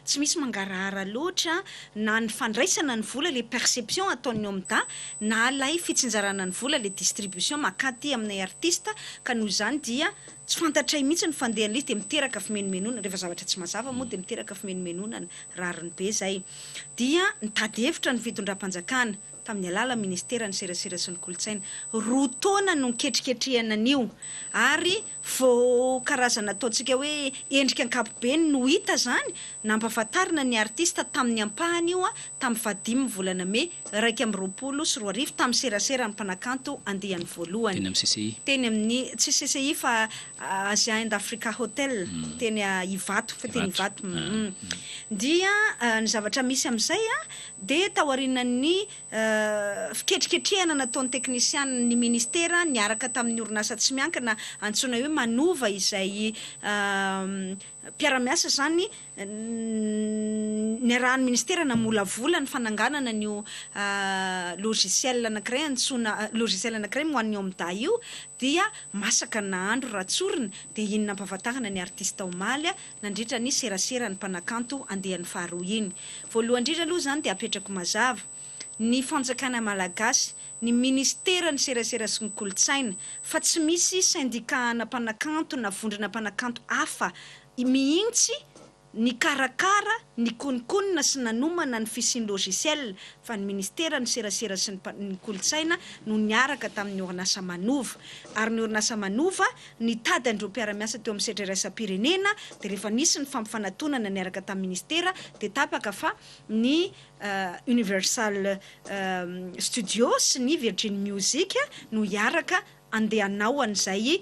tsy misy mangarahara loatra na ny fandraisana ny vola le perception ataony omda na lay fitsinjarana ny vola le distribution makaty aminay artiste ka noho izany dia tsy fantatray mihitsy ny fandehan'izy de miteraka fimenimenoana rehefa zavatra tsy mazava moa de miteraka fimenimenoana ny rariny be zay dia nitady hevitra ny fitondram-panjakana tamin'ny alala ministera ny serasera sy ny kolotsaina roa taona no niketriketrehana an'io ary vao karazana ataontsika hoe endrika ankapobeny no hita zany nampahafantarina ny artiste tamin'ny ampahany io tamin'ny 15 volana May 2020 tamin'ny serasera ny mpanakanto andehan'ny voalohany teny amin'ny tsy CCI fa Asia and Africa Hotel teny Ivato fa teny Ivato dia ny zavatra misy amin'izay de taorinan'ny fiketriketrehana nataon'ny teknisian ny ministera niaraka tamin'ny orinasa tsy miankina antsoina hoe manova izay mpiaramiasa zany ny arahan'ny ministera namolavola ny fananganana nyo logiciel anankiray antsona logiciel anankiray moan'ny omda io dia masaka nahandro ratsorina de iny nampahafantarana ny artiste omaly nandritra ny serasera ny mpanakanto andehan'ny faharoa iny voalohany indrindra aloha zany de apetrako mazava ny fanjakana malagasy ny ministera ny serasera sy ny kolotsaina fa tsy misy syndicat na mpanakanto na vondrona mpanakanto hafa mihintsy ny karakara ny konikonina sy nanomana ny fisiny logiciel fa ny ministera ny serasera sy ny kolotsaina no niaraka tamin'ny orinasa manova ary ny orinasa manova ny tady andreo mpiaramiasa teo amin'ny sedra raisam-pirenena de rehefa nisy ny fampifanantonana niaraka tamin'ny ministera de tapaka fa ny Universal Studio sy ny Virgin Music no iaraka andehanao an'izay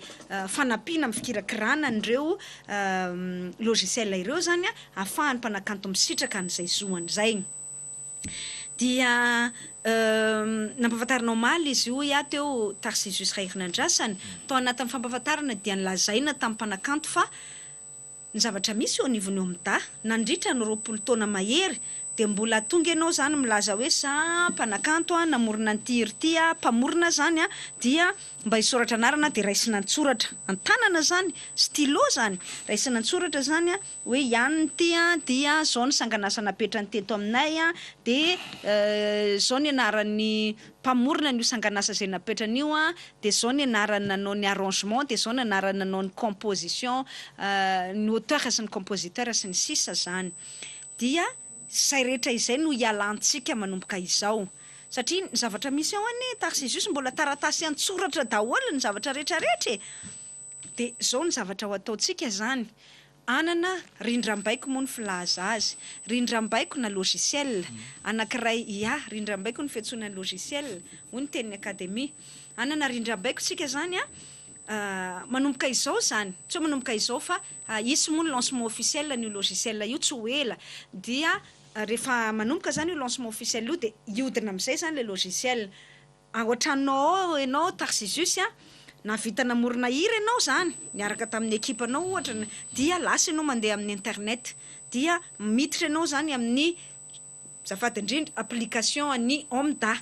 fanampiana amin'ny fikirakirana andreo logiciel ireo zany ahafahany mpanakanto misitraka an'izay zoan'izay dia nampahafantarana omaly izy io teo Tarcisius Rairinandrasany tao anatin'ny fampahafantarana dia nilazaina tamin'ny mpanakanto fa ny zavatra misy eo anivony omda nandritra ny 20 taona mahery de mbola tonga ianao zany milaza hoe za mpanakanto namorona an'ty hery ty mpamorona zany dia mba hisoratra anarana de raisina antsoratra an-tanana zany stylo zany raisina antsoratra zany hoe ihany ty dia zao ny sanganasa napetrany teto aminay de zao ny anaran'ny mpamorona n'io sanganasa zay napetran'io de zao ny anarany nanao ny arrangement de zao ny anarany nanao ny composition ny auteur sy ny compositeur sy ny sisa zany dia zay rehetra izay no ialantsika manomboka izao satria ny zavatra misy ao anie Tarcisius mbola taratasy antsoratra daholo ny zavatra rehetrarehetra de zao ny zavatra ho ataotsika zany anana rindram-baiko moa ny filaza azy rindram-baiko na logiciel anankiray rindram-baiko ny fiantsoana ny logiciel hoy ny tenin'ny akademia anana rindram-baiko tsika zany manomboka izao zany tsy manomboka izao fa isy moa ny lancement officiel ny logiciel io tsy ho ela dia rehefa manomboka zany io lancement officiel io de iodina amin'izay zany le logiciel ohatranao ianao Tarcisius navita namorona hira ianao zany niaraka tamin'ny ekipanao ohatra dia lasa ianao mandeha amin'ny internet dia miditra ianao zany amin'ny zafady indrindra application ny Omda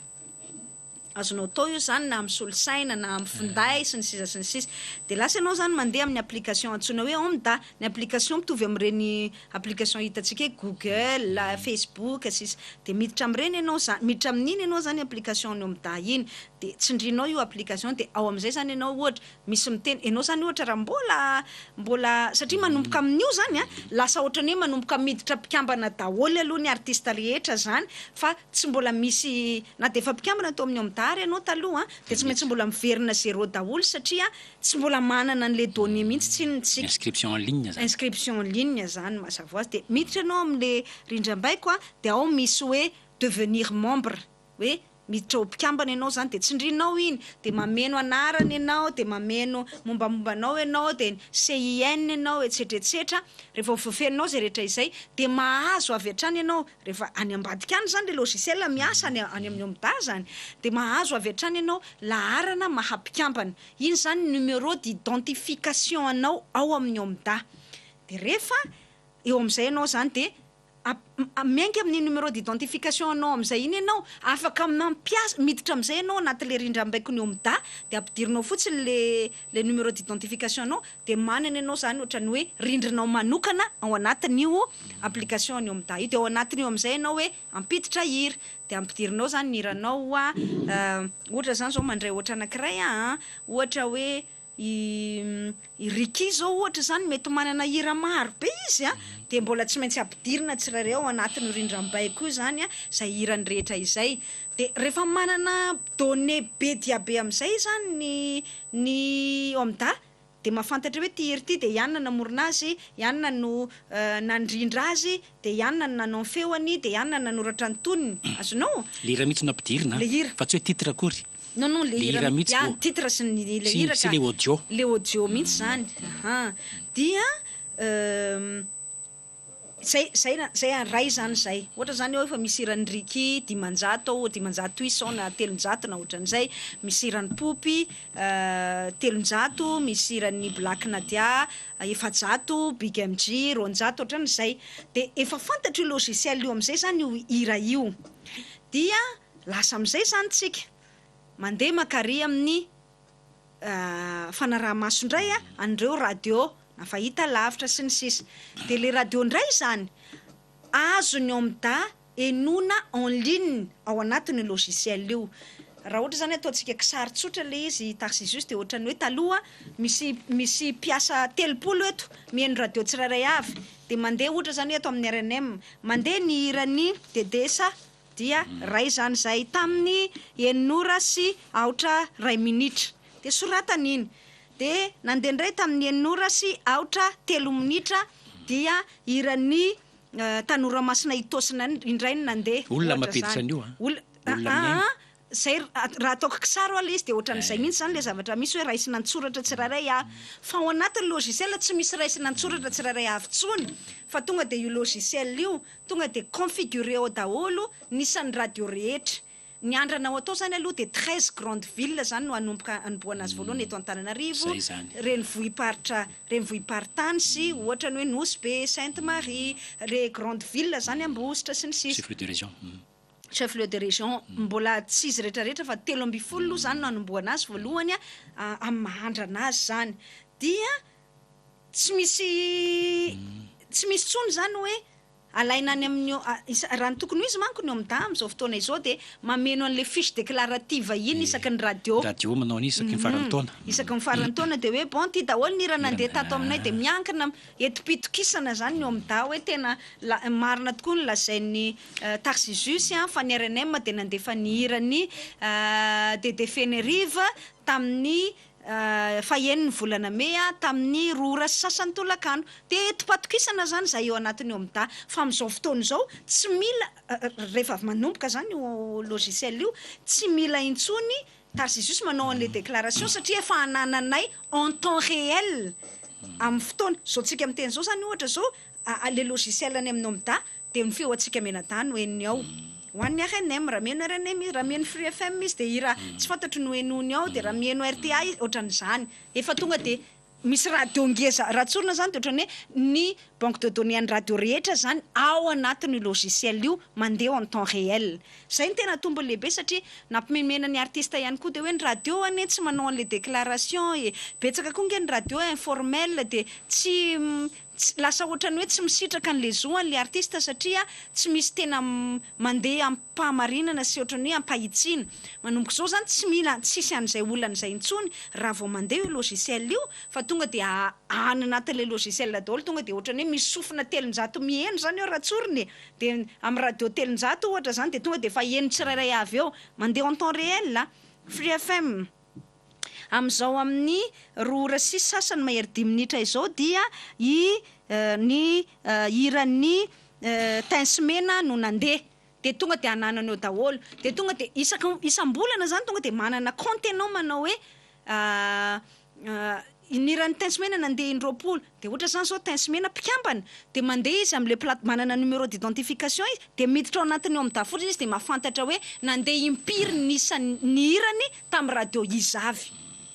azonao tao io zany na amin'ny solosaina na amin'ny finday sy ny sisa de lasa ianao zany mandeha amin'ny application antsoina hoe Omda ny application mitovy amin'ireny application hitantsika hoe Google Facebook sisa de miditra amin'ireny ianao zany miditra amin'iny ianao zany application ny Omda iny de tsindrinao io application de ao amin'izay zany ianao ohatra misy miteny ianao zany ohatra raha mbola satria manomboka amin'io zany lasa ohatrany hoe manomboka miditra mpikambana daholo aloha ny artista rehetra zany fa tsy mbola misy na de efa mpikambana atao amin'ny Omda ianao taloha de tsy maintsy mbola miverina zéro daholo satria tsy mbola manana an'le données mihitsy tsy inscription en ligne zany inscription en ligne zany mazava hoazy de miditra ianao amin'le rindram-baiko de ao misy hoe devenir membre hoe miditra ho mpikambana ianao zany de tsindrinao iny de mameno anarana ianao de mameno mombamombanao ianao de CIN ianao etsetraetsetra rehefa fefenao zay rehetra izay de mahazo avy hatrany ianao rehefa any ambadika any zany le logiciel miasa any amin'ny Omda zany de mahazo avy hatrany ianao laharana mahampikambana iny zany numéro d'identification anao ao amin'ny Omda de rehefa eo amin'izay ianao zany de miainga amin'ny numéro d'identification anao amin'izay iny ianao afaka mampiasa miditra amin'izay ianao anatin'le rindram-baiko ny Omda de ampidirinao fotsiny le numéro d'identification anao de manana ianao zany ohatrany hoe rindrinao manokana ao anatin'io application ny Omda io de ao anatin'io amin'izay ianao hoe ampiditra hira de ampidirinao zany ny hiranao ohatra zany zao mandray ohatra anankiray ohatra hoe i Ricky zao ohatra zany mety manana hira maro be izy de mbola tsy maintsy ampidirina tsirairay ao anatin'ny rindram-baiko io zany zay hirany rehetra izay de rehefa manana données be dia be amin'izay zany ny Omda de mahafantatra hoe ty hira ty de ianona namorona azy ianona no nandrindra azy de ianona no nanao feoany de ianona nanoratra ny toniny azonao le hira mihitsy nampidirina fa tsy hoe titre akory non le hira mihitsy titre sy le hira sy le audio mihitsy zany dia zay ray zany zay ohatra zany hoe efa misy hiran'ny Ricky 10,800 na 300 na ohatran'izay misy hiran'ny Popy 300 misy hiran'ny Black Nadia 400 Big MG 200 ohatran'izay de efa fantatro logiciel io amin'izay zany io hira io dia lasa amin'izay zany tsika mandeha makary amin'ny fanaraha-maso indray an'ireo radio na fahita lavitra sy ny sisa de le radio indray zany azo ny Omda enona en ligne ao anatin'ny logiciel io raha ohatra zany ataontsika kisary tsotra le izy Tarcisius de ohatrany hoe taloha misy piasa 30 eto mihaino radio tsirairay avy de mandeha ohatra zany eto amin'ny RNM mandeha ny hirany dedesa dia ray zany zay tamin'ny 9:02 minitra de soratany iny de nandeha ndray tamin'ny 9:03 minitra dia hiran'ny tanora masina itosina indray ny nandeha olona mapiditra an'io zay raha ataoko kisaro ala izy de ohatran'izay mihitsy zany le zavatra misy hoe raisina antsoratra tsirairay fa ao anatin'ny logiciel tsy misy raisina antsoratra tsirairay avy tsony fa tonga de io logiciel io tonga de configuré ao daholo nisan'ny radio rehetra ny andranao atao zany aloha de 13 grande ville zany no anomboka anomboana azy voalohany eto Antananarivo, Zay zany. renivohiparitra sy ohatra ny hoe Nosy be, Sainte-Marie, re grande ville zany Ambositra sy ny sisa. chef-lieu de région. Chef-lieu de région mbola tsy izy rehetrarehetra fa 13 zany no anomboana azy voalohany amin'ny mahandrana azy zany. Dia tsy misy tsony zany hoe alaina any amin'ny raha ny tokony izy manko ny amin'da amin'izao fotoana izao de mameno an'le fiche déclarative iny isaky ny radio. Radio manao an'izy isaky ny farany taona. Isaky ny farany taona de hoe bon ty daholo ny raha nandeha tato aminay de miankina eti-pitokisana zany ny amin'da hoe tena marina tokoa ny lazain'ny Tarcissus fa ny RNM de nandefa ny hirany de Fenerive tamin'ny fahen'ny volana May tamin'ny rora sasany tolakano de eti-patokisana zany zay eo anatiny eo amin'da fa amin'izao fotoana izao tsy mila rehefa manomboka zany io logiciel io tsy mila intsony Tarcissus manao an'le déclaration satria efa anananay en temps réel amin'ny fotoana zao tsika amin'ny teny zao zany ohatra zao le logiciel any amin'ny amin'da de ny feo atsika menatany ho eniny ao ho an'ny RNM raha mieno RNM raha mieno Free FM izy de hira tsy fantatry no enony ao de raha mieno RTA ohatran'izany efa tonga de misy radio ngeza raha tsorina zany de ohatrany hoe ny banque de données an'ny radio rehetra zany ao anatin'ny logiciel io mandeha en temps réel. Zay ny tena tombony lehibe satria nampimemena ny artiste ihany koa de hoe ny radio ane tsy manao an'le déclaration betsaka koa nge ny radio informel de tsy lasa ohatrany hoe tsy misitraka an'le zoan'le artiste satria tsy misy tena mandeha ampahamarinana sy ohatrany hoe ampahitsina. Manomboka zao zany tsy mila tsisy an'izay olana izay intsony raha vao mandeha io logiciel io fa tonga de any anatin'le logiciel daholo tonga de ohatrany hoe misy sofina 300 miheno zany eo raha tsoriny de amin'ny radio 300 ohatra zany de tonga de fa eno tsirairay avy eo mandeha en temps réel Free FM. Amin'izao amin'ny rora sy sasany mahery 10 minitra izao dia ny hiran'ny Tinsemena no nandeha de tonga de ananany eo daholo de tonga de isam-bolana zany tonga de manana compte anao manao hoe niran'ny Tinsemena nandeha indroapolo de ohatra zany zao Tinsemena mpikambana de mandeha izy am'le manana numéro d'identification izy de miditra ao anatiny eo amin'da fotsiny izy de mahafantatra hoe nandeha impiry ny hirany tamin'ny radio izavy.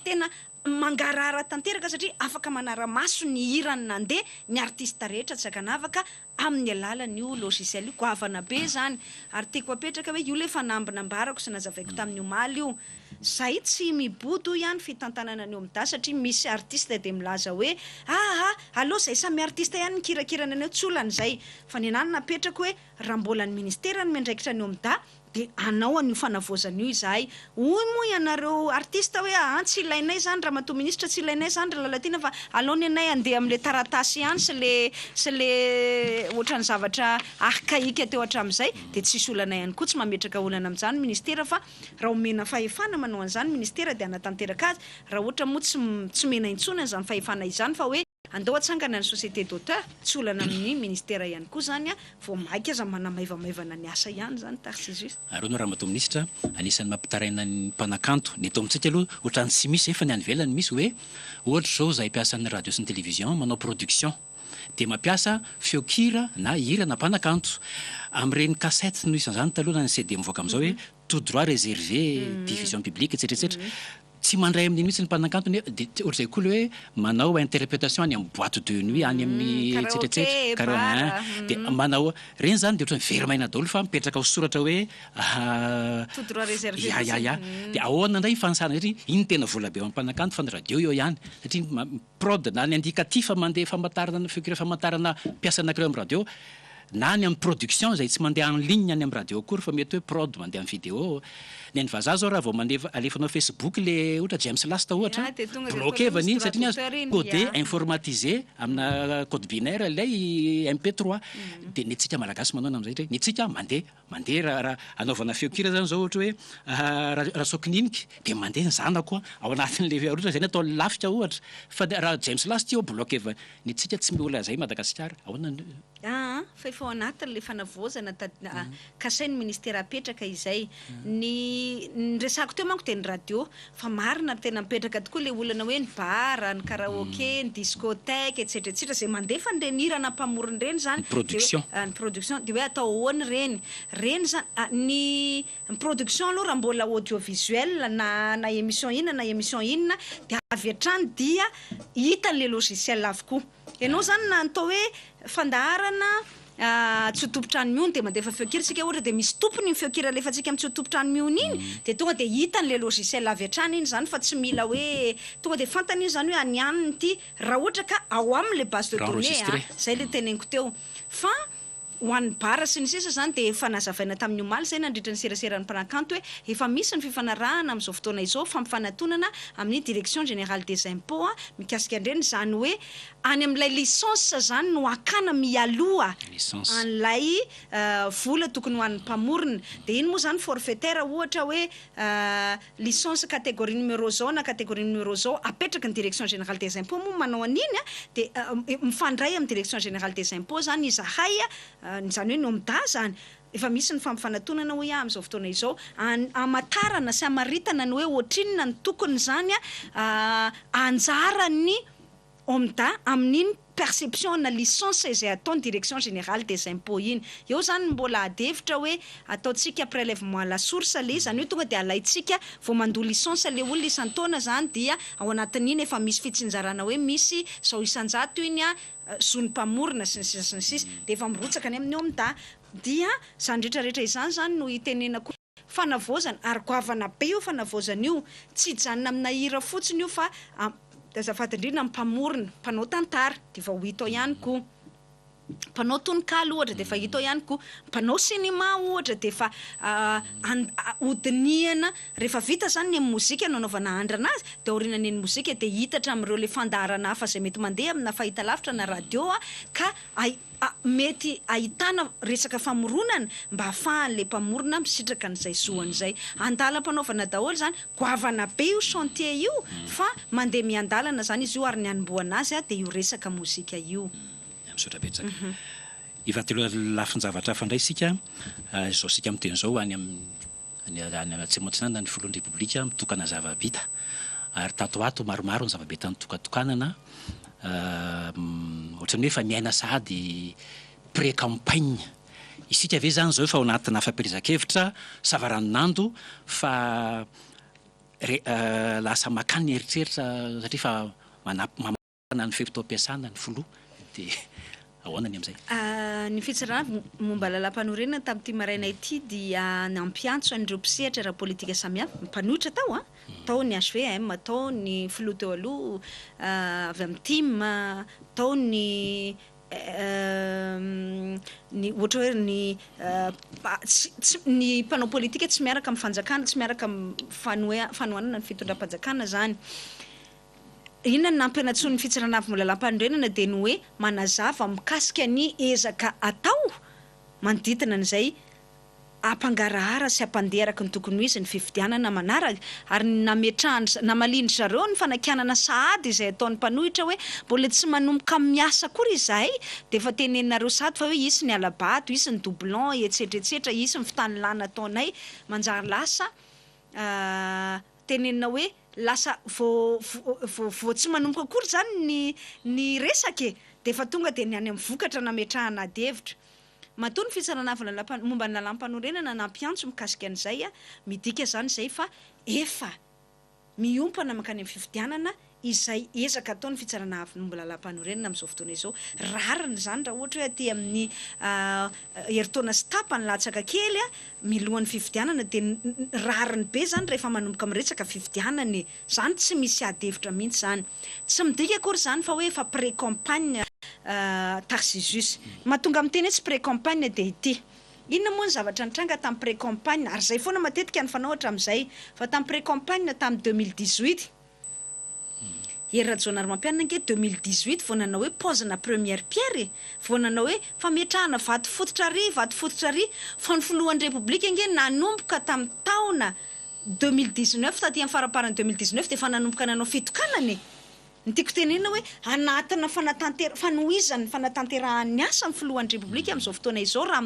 Tena mangarara tanteraka satria afaka manara-maso ny hirany nandeha ny artiste rehetra tsy akanavaka amin'ny alalan'io logiciel io goavana be zany ary tiako apetraka hoe io le fanambinambarako sy nazavaiko tamin'ny omaly io zay tsy mibodo ihany fitantanana ny amin'da satria misy artiste de milaza hoe allo zay samy artiste ihany mikirakirana anao tsy olan'izay fa ny anany napetraka hoe raha mbola ny ministera ny miandraikitra ny amin'da de anao an'io fanavozan'io izahay hoy moa ianareo artiste hoe tsy ilainay zany raha matoa ministra tsy ilainay zany raha lalatina fa alony anay andeha amin'le taratasy ihany sy le ohatran'ny zavatra archaïque teo hatramin'izay de tsisy olana ihany koa tsy mametraka olana amin'izany ministera fa raha omena fahefana manao an'izany ministera de anatanteraka azy raha ohatra moa tsy mena intsony an'izany fahefana izany fa hoe andao atsangana ny société d'auteur tsy olana amin'ny ministera ihany koa zany vao maika aza manamaivamaivana ny asa ihany zany Tarcissus. Areo no raha matao ministra anisan'ny mampitaraina ny mpanakanto ny eto amintsika aloha ohatrany tsy misy efa ny any velany misy hoe ohatra zao zay mpiasa ny radio sy ny télévision manao production de mampiasa feokira na hira na mpanakanto amin'ireny cassette no isan'izany taloha na ny CD mivoaka amin'izao hoe tout droit réservé diffusion publique etc tsy mandray amin'iny mihitsy ny mpanakanto de ohatr' zay koa le hoe manao interprétation any amin'ny boîte de nuit any amin'ny etsetera de manao reny zany de ohatrany verimaina daholo fa mipetraka ho soratra hoe tout droit réservé de ahoana indray fanisana satria iny tena vola be amin'ny mpanakanto fa ny radio eo ihany satria prod na ny indicatif mandeha famantarana na feokira famantarana mpiasa anakireo amin'ny radio na ny amin'ny production zay tsy mandeha en ligne any amin'ny radio akory fa mety hoe prod mandeha amin'ny vidéo ny any vazaha zao raha vao alefanao Facebook le ohatra James Last ohatra bloqué vaniny satria ny codé informatisé amina code binaire ilay MP3 de ny tsika malagasy manao amin'izay hoe ny tsika mandeha raha anaovana feokira zany zao ohatra hoe raha sokininika de mandeha ny zanako ao anatin'le ohatra zay natao lafika ohatra fa raha James Last io bloqué ny tsika tsy miola zay Madagasikara ahoana fa efa ao anatin'le fanavozana kasain'ny ministera apetraka izay ny resako teo manko teny radio fa marina tena mipetraka tokoa le olana hoe ny bara ny karaoké ny discothèque etc zay mandefa nireny hirana mpamorony reny zany ny production de hoe atao ahoany reny zany ny production aloha raha mbola audiovisuel na émission inona de avy hatrany dia hitan'le logiciel avokoa ianao zany na atao hoe fandaharana tsy topotrano miony de mandefa feokira sika ohatra de misy tompony ny feokira alefatsika amin'ny tsy topotrano miony iny de tonga de hitan'le logiciel avy hatrany iny zany fa tsy mila hoe tonga de fantany iny zany hoe anianiny ity raha ohatra ka ao am'le base de données zay le teneniko teo fa ho an'ny bara sy ny sisa zany de efa nazavaina tamin'ny omaly zay nandritra ny seraseran'ny mpanakanto hoe efa misy ny fifanarahana amin'izao fotoana izao fampifanantonana amin'ny direction générale des impôts mikasika andreny zany hoe any amin'ilay licence zany no akana mialoha an'ilay vola tokony ho an'ny mpamorona de iny moa zany forfaitaire ohatra hoe licence catégorie numéro zao na catégorie numéro zao apetraka ny direction générale des impôts moa manao an'iny de mifandray amin'ny direction générale des impôts zany izahay zany hoe nomda zany efa misy ny fampifanantonana hoe amin'izao fotoana izao amatarana sy amaritana ny hoe ohatrinona ny tokony zany anjarany omda amin'iny perception na licence izay ataony direction générale des impôts iny eo zany mbola adevitra hoe ataotsika prélèvement à la source le zany hoe tonga de alaitsika vao mandoa licence le olona isan-taona zany dia ao anatin'iny efa misy fitsinjarana hoe misy zao isan-jato iny zony mpamorona sy ny sisa de efa mirotsaka ny amin'ny omda dia zany rehetrarehetra izany zany no itenenako fanavozana ary goavana be io fanavozana io tsy hijanona amina hira fotsiny io fa azafady indrindra mpamorona mpanao tantara de efa ho hita ao ihany koa mpanao tononkalo ohatra de efa hita ao ihany koa mpanao cinéma ohatra de efa hodiniana rehefa vita zany ny mozika nanaovana andranazy de aorinany ny mozika de hitatra amin'ireo le fandaharana hafa zay mety mandeha amina fahitalavitra na radio ka mety ahitana resaka famoronana mba ahafahan'le mpamorona misitraka n'izay zoan'izay andalam-panaovana daholo zany goavana be io chantier io fa mandeha miandalana zany izy io ary ny anomboana azy de io resaka mozika io sotrabetsaka ivatelo lafin-javatra fandray sika zao sika miteny zao any atsimoatsinana ny foloan'ny repoblika mitokana zavabita ary tato ato maromaro ny zavabita nitokatokanana ohatrany hoe efa miaina sady pré-campagne isika ve zany zao efa ao anatina fampirizakevitra savaranonando fa lasa makany eritreritra satria fa mamana ny fefotoam-piasana ny foloa de ahoanany am'izay ny fitsarana momba lalam-panorenana tamin'ity maraina ity dia nampiantso an'ireo mpisehatra raha politika samihafa mpanohitra tao tao ny HVM tao ny filoha teo aloha avy amin'ny team tao ny ohatra hoe ny mpanao politika tsy miaraka amin'ny fanjakana tsy miaraka amin'ny fanohanana ny fitondram-panjakana zany inona ny nampianatsony ny fitsarana avy lalam-panorenana de ny hoe manazava mikasika ny ezaka atao manodidina an'izay ampangarahara sy ampandeharaka ny tokony ho izy ny fifidianana manaraka ary namalindry zareo ny fanakianana sahady izay ataon'ny mpanohitra hoe mbola tsy manomboka miasa kory izahay de efa teneninareo sahady fa hoe isy ny alabato isy ny doublon etsetretsetra isy ny fitanilana ataonay manjary lasa tenenina hoe lasa vo tsy manomboka akory zany ny resake de efa tonga de ny any amin'ny vokatra nametrahana adevitra matony fitsarana avy momba ny lalam-panorenana nampiantso mikasika an'izay midika zany zay fa efa miompana makany amin'ny fifidianana izay ezaka ataon'ny fitsarana avy momba lalam-panorenana amin'izao fotoana izao rariny zany raha ohatra hoe aty amin'ny heritaona sy tapany latsaka kely milohan'ny fifidianana de rariny be zany rehefa manomboka miresaka fifidianany zany tsy misy adevitra mihitsy zany tsy midika akory zany fa hoe efa pré-campagne Tarcisius mahatonga amin'ny teny hoe tsy pré-campagne de ity inona moa ny zavatra nitranga tamin'ny pré-campagne ary zay foana matetika ny fanao hatramin'izay fa tamin'ny pré-campagne tamin'ny 2018 Rajonary mampianana ange 2018 vao nanao hoe paozina première pierre vao nanao hoe fametrahana vato fototra ary fa ny filohan'ny repoblika ange nanomboka tamin'ny taona 2019 taty amin'ny faraparany 2019 de efa nanomboka nanao fitokanany ny tiako tenena hoe anatina fanohizany fanatanterahany asa amin'ny filohan'ny repoblika amin'izao fotoana izao raha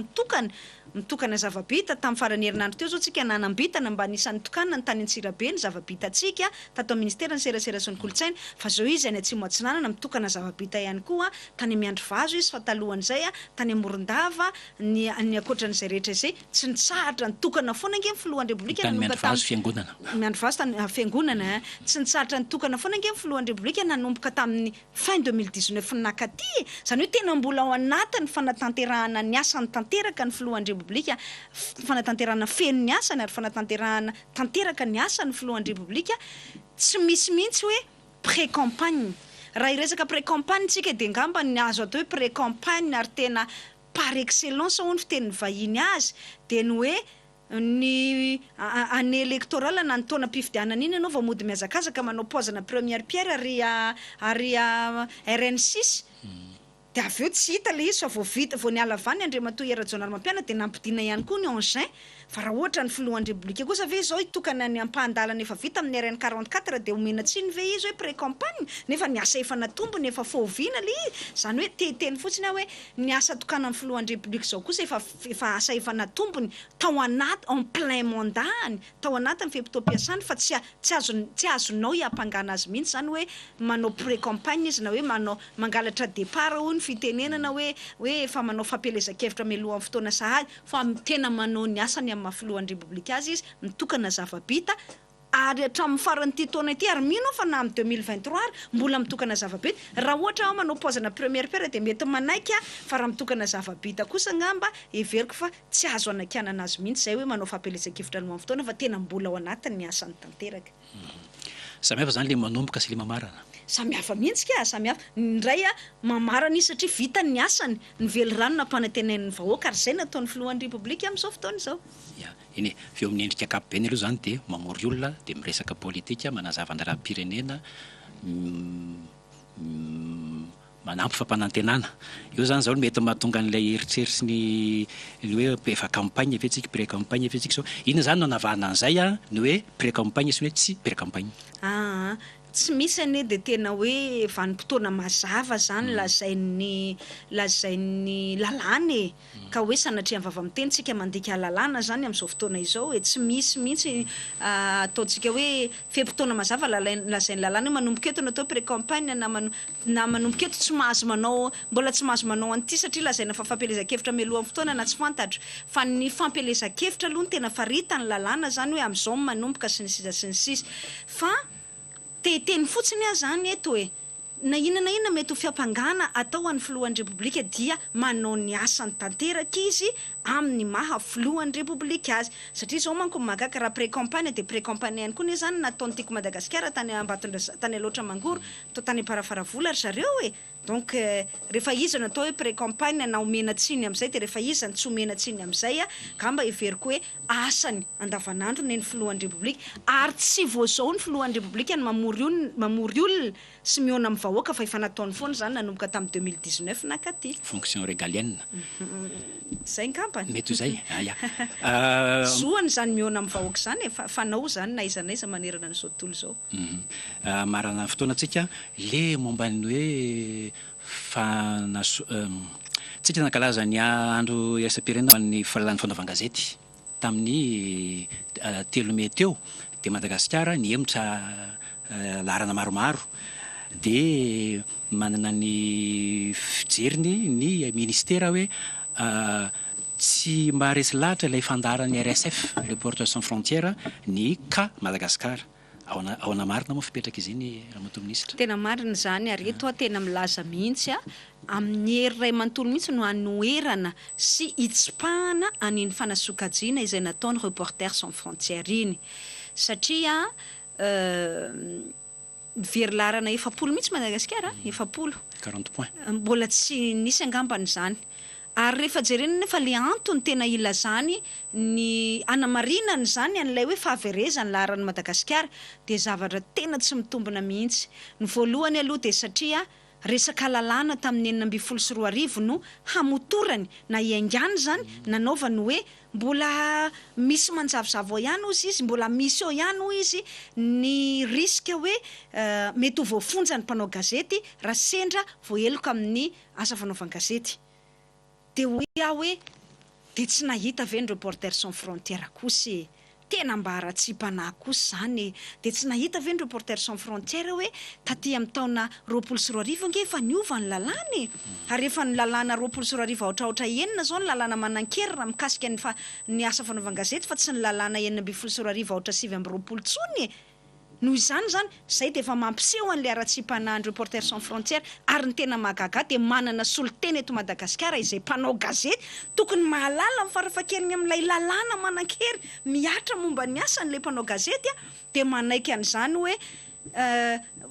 mitokana zava-bita tamin'ny farany herinandro teo zao tsika nanambitana mba nisan'ny tokanina ny tany Antsirabe ny zava-bitatsika tato amin'ny ministera ny serasera sy ny kolotsaina fa zao izy any Atsimo Atsinanana mitokana zava-bita ihany koa tany Miandry Vazo izy fa talohan'izay tany Morondava ny ankoatran'izay rehetra izay tsy nitsahatra nitokana foana nge filohan'ny repoblika Miandry Vazo fiangonana Miandry Vazo tany fiangonana tsy nitsahatra nitokana foana nge filohan'ny repoblika nanomboka tamin'ny fin 2019 nakaty zany hoe tena mbola ao anatin'ny fanatanterahana ny asany tanteraka ny filohan'ny repoblika fanatanterahana feno ny asany ary fanatanterahana tanteraka ny asany filohan'ny repoblika tsy misy mihitsy hoe pré-campagne raha iresaka pré-campagne tsika de ngamba ny azo atao hoe pré-campagne ary tena par excellence hono fiteny vahiny azy de ny hoe ny année électorale na ny taona mpifidianana iny ianao vao mody miazakazaka manao paozana première pierre ary RN6 de avy eo tsy hita le izy fa vao vita vao niala avany Andriamatoa Erajonary Mampiana de nampidiana ihany koa ny engin fa raha ohatra ny filohan'ny repoblika kosa ve zao itokana ny ampahandalana efa vita amin'ny RN 44 de omena tsiny ve izy hoe pré-campagne nefa ny asa efa natombony efa foviana le zany hoe teteny fotsiny hoe ny asa tokana amin'ny filohan'ny repoblika zao kosa efa asa efa natombony tao anaty en plein mandat tao anatin'ny feptom-piasany fa tsy azonao hiampangana azy mihitsy zany hoe manao pré-campagne izy na hoe manao mangalatra départ hono fitenenana hoe efa manao fampelezakevitra mialohan'ny fotoana sahady fa tena manao ny asany amin'ny mahafilohan'ny repoblika azy izy mitokana zava-bita ary hatramin'ny farany ty taona ity ary mino fa na amin'ny 2023 ary mbola mitokana zava-bita raha ohatra aho manao paozana première pierre de mety manaiky fa raha mitokana zava-bita kosa ngamba everiko fa tsy azo anakianana azy mihitsy zay hoe manao fampelezakevitra mialohan'ny fotoana fa tena mbola ao anatin'ny asany tanteraka samihafa zany le manomboka sy le mamarana samihafa mihitsy ka samihafa ndray mamarana izy satria vita ny asany ny velo rano nampanantenen'ny vahoaka ary zay nataon'ny filohan'ny repoblika amin'izao fotoana izao iny feo amin'ny endrika ankapobeny aloha zany de mamory olona de miresaka politika manazava andaram-pirenena manampy fampanantenana io zany zao mety mahatonga an'ilay eritseritsy ny hoe efa campagne fetsika pré-campagne fetsika so iny zany no anavahana an'izay ny hoe pré-campagne sy hoe tsy pré-campagne tsy misy ane de tena hoe vanim-potoana mazava zany lazain'ny lalàna ka hoe sanatria vava miteny tsika mandika lalàna zany amin'izao fotoana izao tsy misy mihitsy ataontsika hoe fe-potoana mazava lazain'ny lalàna hoe manomboka eto natao pré-campagne na manomboka eto tsy mahazo manao mbola tsy mahazo manao an'ity satria lazaina fa fampelezakevitra mialohan'ny fotoana na tsy fantatro fa ny fampelezakevitra aloha ny tena faritany lalàna zany hoe amin'izao manomboka sy ny sisa fa teteny fotsiny zany eto hoe na inona mety ho fiampangana atao amin'ny filohan'ny repoblika dia manao ny asany tanteraka izy amin'ny maha filohan'ny repoblika azy satria zao manko mahagaga raha pré-campagne de pré-campagne ihany koa ne zany nataon'ny tiako Madagasikara tany tany aloatra mangoro tany Parafaravola ry zareo donc rehefa izy natao hoe pré-campagne na omena tsiny amin'izay de rehefa izy tsy omena tsiny amin'izay ngamba everiko hoe asany andavanandro ny filohan'ny repoblika ary tsy voazao ny filohan'ny repoblika ny mamory olona sy miona amin'ny vahoaka fa efa nataony foana zany nanomboka tamin'ny 2019 nakaty fonction régalienne zay ngambany mety zay zoany zany miona amin'ny vahoaka zany fanao zany na iza manerana n'izao tontolo zao marana fotoana tsika le momban'ny hoe tsika nankalaza ny andro iraisam-pirenena ny fahalalany fanaovan-gazety tamin'ny 3 May teo de Madagasikara ny hemotra laharana maromaro de manana ny fijeriny ny ministera hoe tsy maharesy lahatra ilay fandaran'ny RSF Reporters sans frontières ny ka Madagasikara ao na marina moa fipetraka izy iny Ramatoa Minisitra tena marina zany ary eto tena milaza mihitsy amin'ny hery ray manontolo mihitsy no anoherana sy itsipahana an'iny fanasokajiana izay nataony Reporters sans frontières iny satria very larana 70 mihitsy Madagasikara 40 points mbola tsy nisy angambany zany ary rehefa jerena nefa le antony tena ilazany ny anamarinany zany an'ilay hoe fahaverezany laharan'ny Madagasikara de zavatra tena tsy mitombina mihitsy ny voalohany aloha de satria resaka lalàna tamin'ny 2024 no hamotorany na iangany zany nanaovany hoe mbola misy manjavozavo ihany ozy izy, mbola misy eo ihany ho izy ny riska hoe mety ho voafonjany mpanao gazety raha sendra voaheloka amin'ny asa fanaovan-gazety. De hoe aho hoe de tsy nahita ve ny Reporters sans frontières kosa tena mba ara-tsi-panahy kosa zany de tsy nahita ve ny Reporters sans frontières hoe taty amin'ny taona 2024 nge efa niova ny lalàna ary efa ny lalàna 2024 ohatraohatra enina zao ny lalàna manan-kery raha mikasika ny asa fanaovan-gazety fa tsy ny lalàna 2024 ohatra 7 tsony noho izany zany zay de efa mampiseho an'le ara-tsi-panahy ny Reporters sans frontières ary ny tena mahagaga de manana soloteny eto Madagasikara izay mpanao gazety tokony mahalala farafahakeliny amin'ilay lalàna manan-kery miatra momba ny asan'le mpanao gazety de manaiky an'izany hoe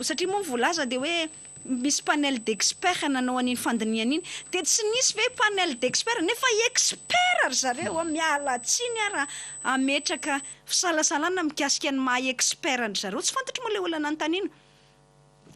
satria moa voalaza de hoe misy panel d'expert nanao an'iny fandiniana iny de tsy nisy ve panel d'expert nefa expert ry zareo miala tsiny ara ametraka fisalasalana mikasika ny maha expert ny zareo tsy fantatry moa le olana anontaniana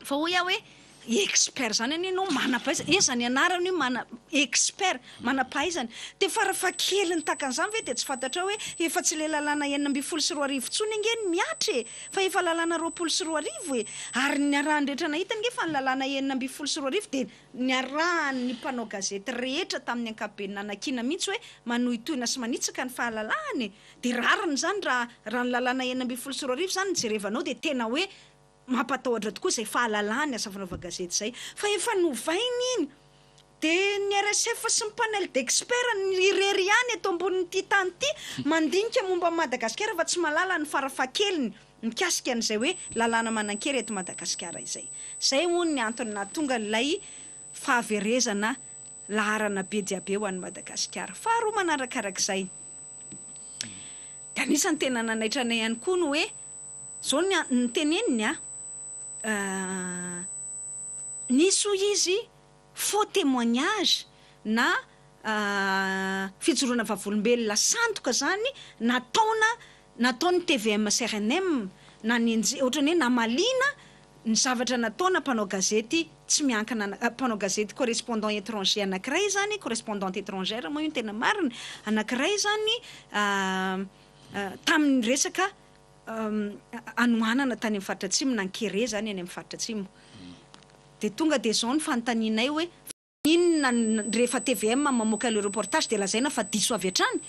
fa hoy aho hoe expert zany any ianao manam-pahaizana ezany anarany hoe mana expert manam-pahaizana de farafahakeliny takan'izany ve de tsy fantatra hoe efa tsy le lalàna 2024 tsony nge ny miatra fa efa lalàna 2024 ary ny arahany rehetra nahita nge fa ny lalàna 2024 de ny arahan'ny mpanao gazety rehetra tamin'ny ankapobeny nanakina mihitsy hoe manohitohina sy manitsaka ny fahalalahany de rariny zany raha ny lalàna 2024 zany jerevanao de tena hoe mampatahotra tokoa zay fahalalahany asa fanaovan-gazety zay fa efa novainy iny de ny RSF sy ny panel d'expert ny irery ihany eto ambonin'ity tany ity mandinika momba Madagasikara fa tsy malala ny farafahakeliny mikasika an'izay hoe lalàna manan-kery eto Madagasikara izay hono ny antony nahatonga n'ilay fahaverezana laharana be dia be ho an'ny Madagasikara. Faharoa manarakarak'izay de anisan'ny tena nanaitra anay ihany koa no hoe zao ny teneniny nisy hoy izy faux témoignage na fijoroana vavolombelona sandoka zany nataony TVM CRNM na ohatrany hoe namalina ny zavatra nataona mpanao gazety tsy miankina mpanao gazety correspondant étranger anankiray zany correspondante étrangère moa io tena marina anankiray zany tamin'ny resaka anohanana tany amin'ny faritra atsimo nankere zany any amin'ny faritra atsimo de tonga de zao ny fanontanianay hoe inona rehefa TVM mamoaka le reportage de lazaina fa diso avy hatrany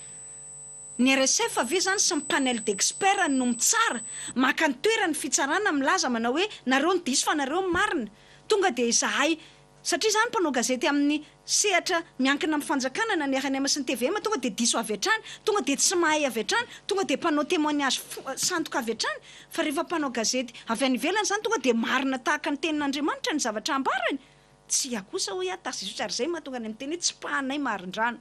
ny RSF ave zany sy ny panel d'expert no mitsara maka ny toerany fitsarana milaza manao hoe nareo ny diso fa nareo marina tonga de izahay satria zany mpanao gazety amin'ny sehatra miankina amin'ny fanjakana na ny RNM sy ny TVM tonga de diso avy hatrany tonga de tsy mahay avy hatrany tonga de mpanao témoignage sandoka avy hatrany fa rehefa mpanao gazety avy any ivelany zany tonga de marina tahaka ny tenin'Andriamanitra ny zavatra ambarany tsy akosa hoe tasy zay mahatonga ny amin'ny teny tsy pahanay marindrano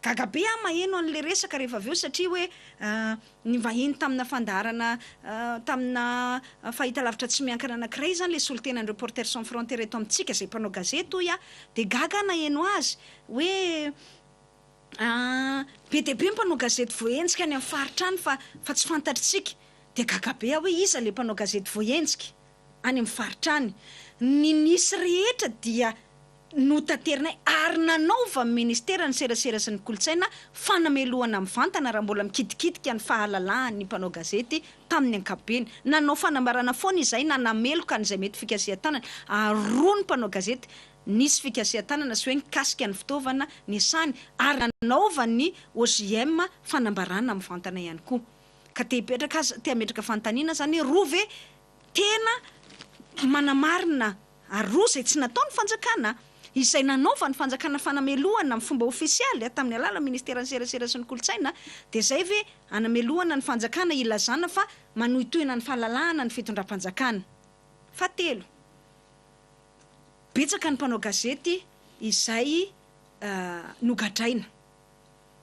gagabe maheno an'le resaka rehefa aveo satria hoe ny vahiny tamina fandarana tamina fahitalavitra tsy miankina anankiray zany le solotenan'ny Reporters sans frontières eto amintsika zay mpanao gazety hoy de gaga naheno azy hoe be de be mpanao gazety voahenjika any amin'ny faritra any fa tsy fantatritsika de gagabe hoe iza le mpanao gazety voahenjika any amin'ny faritra any ny nisy rehetra dia notanterinay ary nanaova ministera ny serasera sy ny kolotsaina fanamelohana mivantana raha mbola mikidikitika ny fahalalahan'ny mpanao gazety tamin'ny ankapobeny nanao fanambarana foana izay nanameloka an'izay mety fikasihan-tanana aroa ny mpanao gazety nisy fikasihan-tanana sy hoe nikasika ny fitaovana ny asany ary nanaova ny OJM fanambarana mivantana ihany koa ka te ametraka fanontaniana zany roa ve tena manamarina aroa zay tsy nataony fanjakana izay nanaova ny fanjakana fanamelohana amin'ny fomba ofisialy tamin'ny alala ministera ny serasera sy ny kolotsaina de zay ve anamelohana ny fanjakana ilazana fa manohitohina ny fahalalahana ny fitondram-panjakana. Fahatelo betsaka ny mpanao gazety izay nogadraina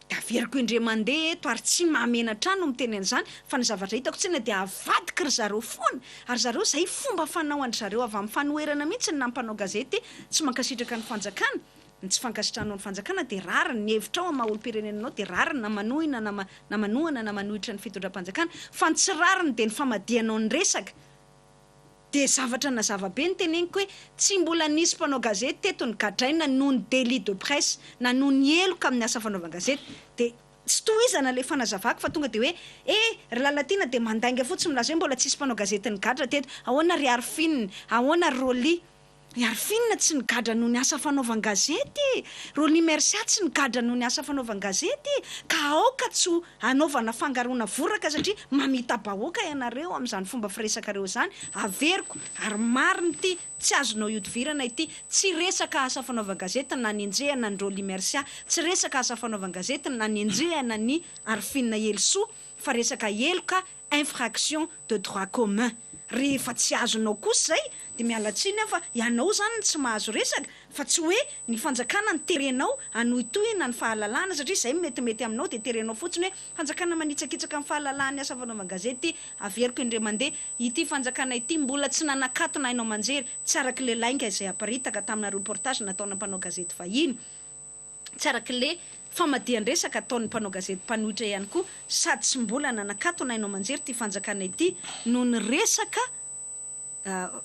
de averiko indre mandeha eto ary tsy mamena trano miteny an'izany fa ny zavatra hitako tsena de avadika ry zareo foana ary zareo zay fomba fanaoan zareo avy amin'ny fanoherana mihitsy na mpanao gazety tsy mankasitraka ny fanjakana ny tsy fankasitranao ny fanjakana de rariny ny hevitra ao maha-olo-pirenenanao de rariny na manohina na manohana na manohitra ny fitondram-panjakana fa ny tsy rariny de ny famadianao ny resaka de zavatra na zavabe ny teneniko hoe tsy mbola nisy mpanao gazety teto ny gadraina noho ny délit de presse na noho ny eloka amin'ny asa fanaovan-gazety de tsy tohizana le fanazavako fa tonga de hoe ry Lalatina de mandainga fotsiny milaza hoe mbola tsisy mpanao gazety ny gadra teto, ahoana ry Arfinina, ahoana Roly. Arfinina tsy nigadra noho ny asa fanaovan-gazety, Roly Mercia tsy nigadra noho ny asa fanaovan-gazety, ka aoka tsy anaovana fangaroana voraka satria mamita bahoaka ianareo amin'izany fomba firesaka reo zany. Averiko ary mariny ity tsy azonao iodivirana ity, tsy resaka asa fanaovan-gazety na nenjehana ny Roly Mercia, tsy resaka asa fanaovan-gazety na nenjehana ny Arfinina Elsoa, fa resaka eloka infraction de droit commun. Rehefa tsy azonao kosa zay de mialatsiny fa ianao zany tsy mahazo resaka fa tsy hoe ny fanjakana ny terenao anohitohina ny fahalalana satria zay metimety aminao de terenao fotsiny hoe fanjakana manitsakitsaka amin'ny fahalalana asa fanaovan-gazety. Averiko indray mandeha ity fanjakana ity mbola tsy nanakatona hainao manjery, tsy araky le lainga izay aparitaka tamina reportage nataona mpanao gazety vahiny, tsy araky le famadihan-dresaka ataon'ny mpanao gazety mpanohitra ihany koa, sady tsy mbola nanakatona hainao manjery ty fanjakana ity noho ny resaka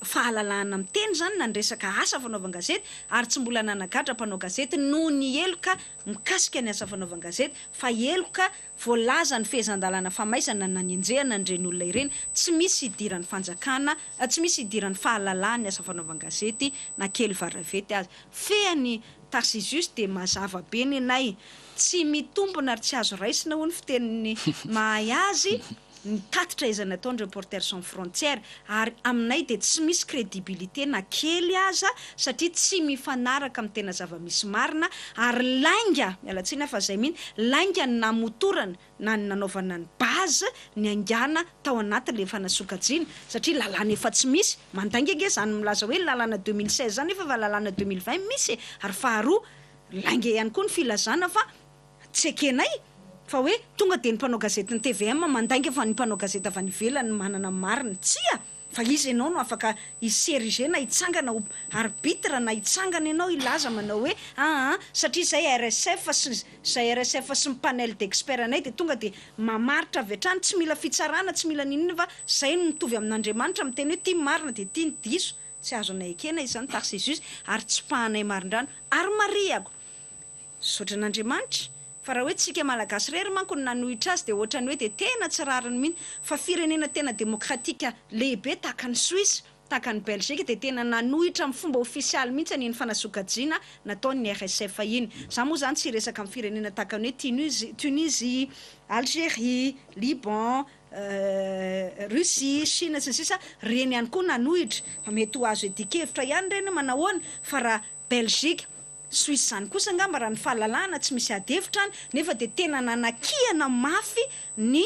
fahalalana amin'ny teny zany na ny resaka asa fanaovan-gazety, ary tsy mbola nanagatra mpanao gazety noho ny eloka mikasika ny asa fanaovan-gazety fa eloka voalaza ny fehezan-dalàna famaisana na nenjehana nireny olona ireny. Tsy misy idiran'ny fanjakana, tsy misy idiran'ny fahalalana ny asa fanaovan-gazety na kely varavety azy. Fehany Tarcisius de mazava be ny anay, tsy mitombona ary tsy azo raisina hoy ny fitenin'ny mahay azy, nitatitra izy nataon'ny Reporters sans frontières, ary aminay de tsy misy crédibilité na kely aza satria tsy mifanaraka amin'ny tena zava-misy marina, ary lainga mialatsiny fa zay mihitsy lainga ny namotorana na ny nanaovana ny base ny angana tao anatin'le fanasokajiana satria lalàna efa tsy misy mandaingenge zany milaza hoe lalàna 2016 zany efa lalàna 2020 misy, ary faharoa lainga ihany koa ny filazana fa tsy ekenay fa hoe tonga de ny mpanao gazety ny TVM mandainga fa ny mpanao gazety avy any ivelany manana marina, tsia fa izy ianao no afaka iserige na hitsangana arbitre na hitsangana ianao ilaza manao hoe satria zay RSF sy ny panel d'expert anay de tonga de mamaritra avy hatrany, tsy mila fitsarana tsy mila ninina fa zay no mitovy amin'Andriamanitra miteny hoe tia marina de tia ny diso. Tsy azonay ekena izany Tarcisius ary tsy pahanay marindrano ary mariako sotran'Andriamanitra. Fa raha hoe tsika malagasy rery manko ny nanohitra azy de ohatrany hoe de tena tsy rariny mihitsy, fa firenena tena demokratika lehibe tahaka ny Suisse, tahaka ny Belgique de tena nanohitra amin'ny fomba ofisialy mihitsy ny fanasokajiana nataon'ny RSF iny. Za moa zany tsy resaka amin'ny firenena tahaka ny hoe Tunisie, Algérie, Liban, Russie, Chine sy ny sisa, reny ihany koa nanohitra fa mety ho azo edikevitra ihany reny manahoana, fa raha Belgique, Suisse zany kosa ngamba raha ny fahalalana tsy misy adevitra any nefa de tena nanakihana mafy ny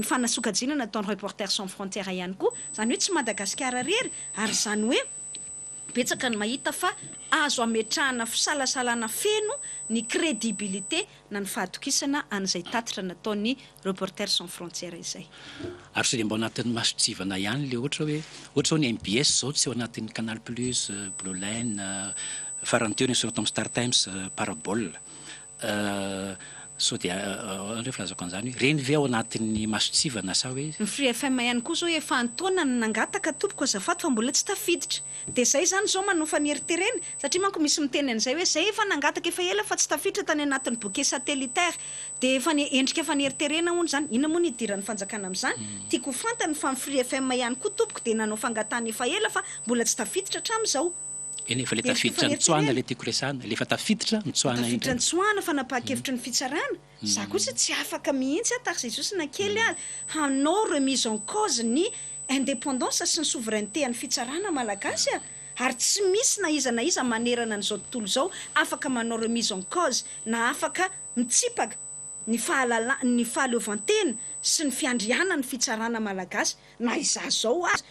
fanasokajiana nataon'ny Reporters sans frontières ihany koa, zany hoe tsy Madagasikara rery, ary zany hoe betsaka ny mahita fa azo ametrahana fisalasalana feno ny crédibilité na ny fahatokisana an'izay tatitra nataon'ny Reporters sans frontières izay. Ary sy de mba anatin'ny masotsivana ihany le ohatra hoe ny MBS zao tsy ao anatin'ny Canal Plus, Blue Line, farany teo ny sonata amin'ny Star Times, Parabole, so de rehefa lazako an'izany hoe reny ve ao anatin'ny masotsivana sa hoe ny Free FM ihany koa zao efa antaona ny nangataka tompoko azafady fa mbola tsy tafiditra, de zay zany zao manofa ny eriterena satria manko misy miteny an'izay hoe zay efa nangataka efa ela fa tsy tafiditra tany anatin'ny bouquet satellitaire de efa ny endrika efa ny eriterena hono zany, inona moa ny idiran'ny fanjakana amin'izany. Tiako fantany fa ny Free FM ihany koa tompoko de nanao fangatana efa ela fa mbola tsy tafiditra hatramin'izao. eny efa le tafiditra nitsoahana le tiako resahana, le efa tafiditra nitsoahana tafiditra nitsoahana fa napahakevitra ny fitsarana. Za kosa tsy afaka mihitsy Tarcisius na kely azy hanao remise en cause ny indépendance sy ny souveraineté an'ny fitsarana malagasy ary tsy misy na iza manerana n'izao tontolo zao afaka manao remise en cause na afaka mitsipaka ny fahaleovantena sy ny fiandriana ny fitsarana malagasy na iza zao azy.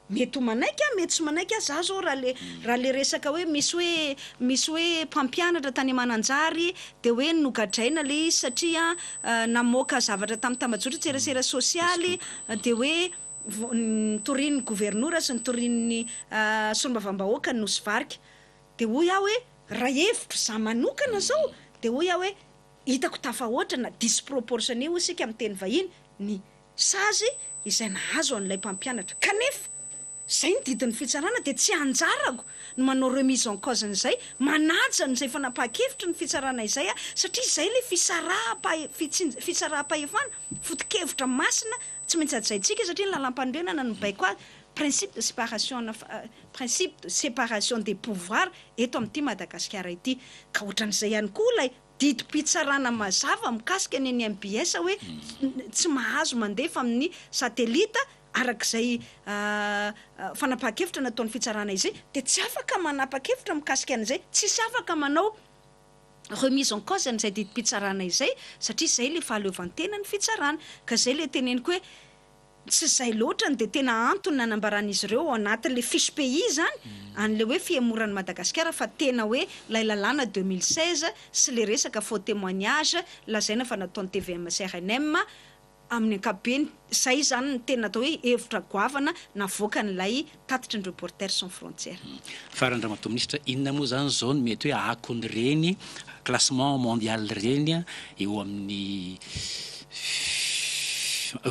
Mety manaiky mety tsy manaiky za zao raha le resaka hoe misy hoe mpampianatra tany Mananjary de hoe nogadraina le izy satria namoaka zavatra tamin'ny tambazotra tserasera sosialy de hoe nitorian'ny gouvernora sy nitorian'ny solombavambahoaka ny nosy-varika de hoy aho hoe raha hevitra za manokana zao de hoy aho hoe hitako tafahoatra na disproportionné hoy isika amin'ny teny vahiny ny sazy izay nahazo an'ilay mpampianatra kanefa zay ny didin'ny fitsarana de tsy anjarako no manao remise en cause n'izay manaja n'izay fanapahan-kevitra ny fitsarana izay satria zay le fitsaraham-pahefana foto-kevitra masina tsy maintsy adzaintsika satria ny lalam-pandrenana ny baiko azy principe de séparation des pouvoirs eto amin'ity Madagasikara ity ka ohatran'izay ihany koa lay didim-pitsarana mazava mikasika ny MBS hoe tsy mahazo mandefa amin'ny satelita arak'izay fanapahan-kevitra nataon'ny fitsarana izay de tsy afaka manapa-kevitra mikasika an'izay tsisy afaka manao remise en cause n'izay didim-pitsarana izay satria zay le fahaleovantenany fitsarana ka zay le teneniko hoe tsy zay loatra de tena antony nanambaran'izy ireo ao anatin'le fiche pays zany an'le hoe fihemoran'ny Madagasikara fa tena hoe lay lalàna 2016 sy le resaka faux témoignage lazaina fa nataon'ny TVM CRNM amin'ny ankapobeny zay zany ny tena atao hoe hevitra goavana navoaka n'ilay tatitry ny Reporters sans frontières. Farandramatoa ministra, inona moa zany zao no mety hoe akony reny classement mondial reny eo amin'ny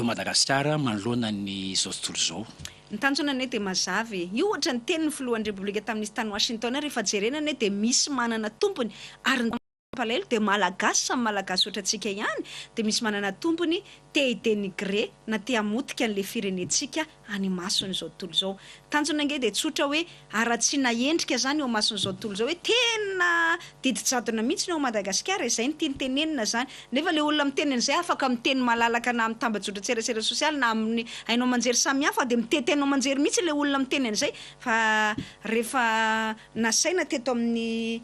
Madagasikara manoloana ny zao tontolo zao? Ny tanjona ne de mazavy io ohatra ny tenin'ny filohan'ny Repoblika tamin'ny tany Washington rehefa jerena de misy manana tompony ary palelo de malagasy samy malagasy ohatra antsika ihany de misy manana tompony te dénigrer na te hamotika an'le firenetsika any mason'izao tontolo zao. Tanjona nge de tsotra hoe aratsiana endrika zany eo mason'izao tontolo zao hoe tena didi-jadona mihitsy eo Madagasikara izay ny tiantenenina zany nefa le olona miteny an'izay afaka miteny malalaka na amin'ny tambajotra tserasera sosialy na amin'ny hainao manjery samihafa de mitetenao manjery mihitsy le olona miteny an'izay fa rehefa nasaina teto amin'ny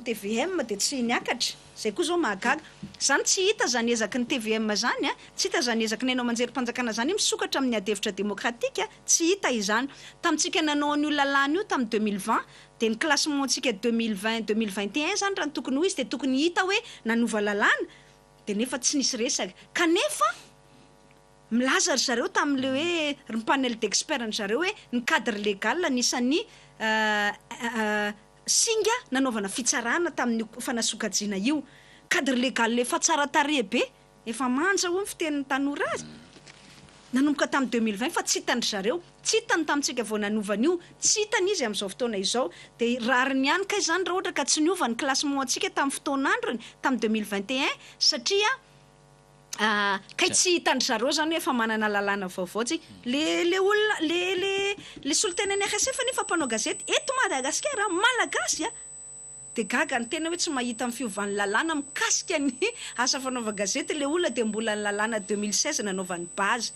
TVM de tsy niakatra zay koa zao mahagaga zany tsy hita zany ezaky ny TVM zany tsy hita zany ezaky ny hainao manjery mpanjakana zany misokatra amin'ny adevitra demokratika tsy hita izany tamintsika nanao an'io lalàna io tamin'ny 2020 de ny classement tsika 2020-2021 zany raha ny tokony ho izy de tokony hita hoe nanova lalàna de nefa tsy nisy resaka kanefa milaza ry zareo tamin'le hoe ry panel d'expert ny zareo hoe ny cadre légal anisan'ny singa nanaovana fitsarana tamin'ny fanasokajiana io cadre légal efa tsara tarehy be efa manja ho ny fitenin'ny tanora azy nanomboka tamin'ny 2020 fa tsy hitany zareo tsy hitany tamintsika vao nanovana io tsy hitany izy amin'izao fotoana izao de rariny ihany ka izany raha ohatra ka tsy niova ny classement antsika tamin'ny fotoan'androny tamin'ny 2021 satria kay tsy hitany zareo zany hoe efa manana lalàna vaovao tsy le olona le solotenany RSF nefa mpanao gazety eto Madagasikara malagasy de gaga ny tena hoe tsy mahita amin'ny fiovan'ny lalàna mikasika ny asa fanaova gazety le olona de mbola ny lalàna 2016 nanaovan'ny base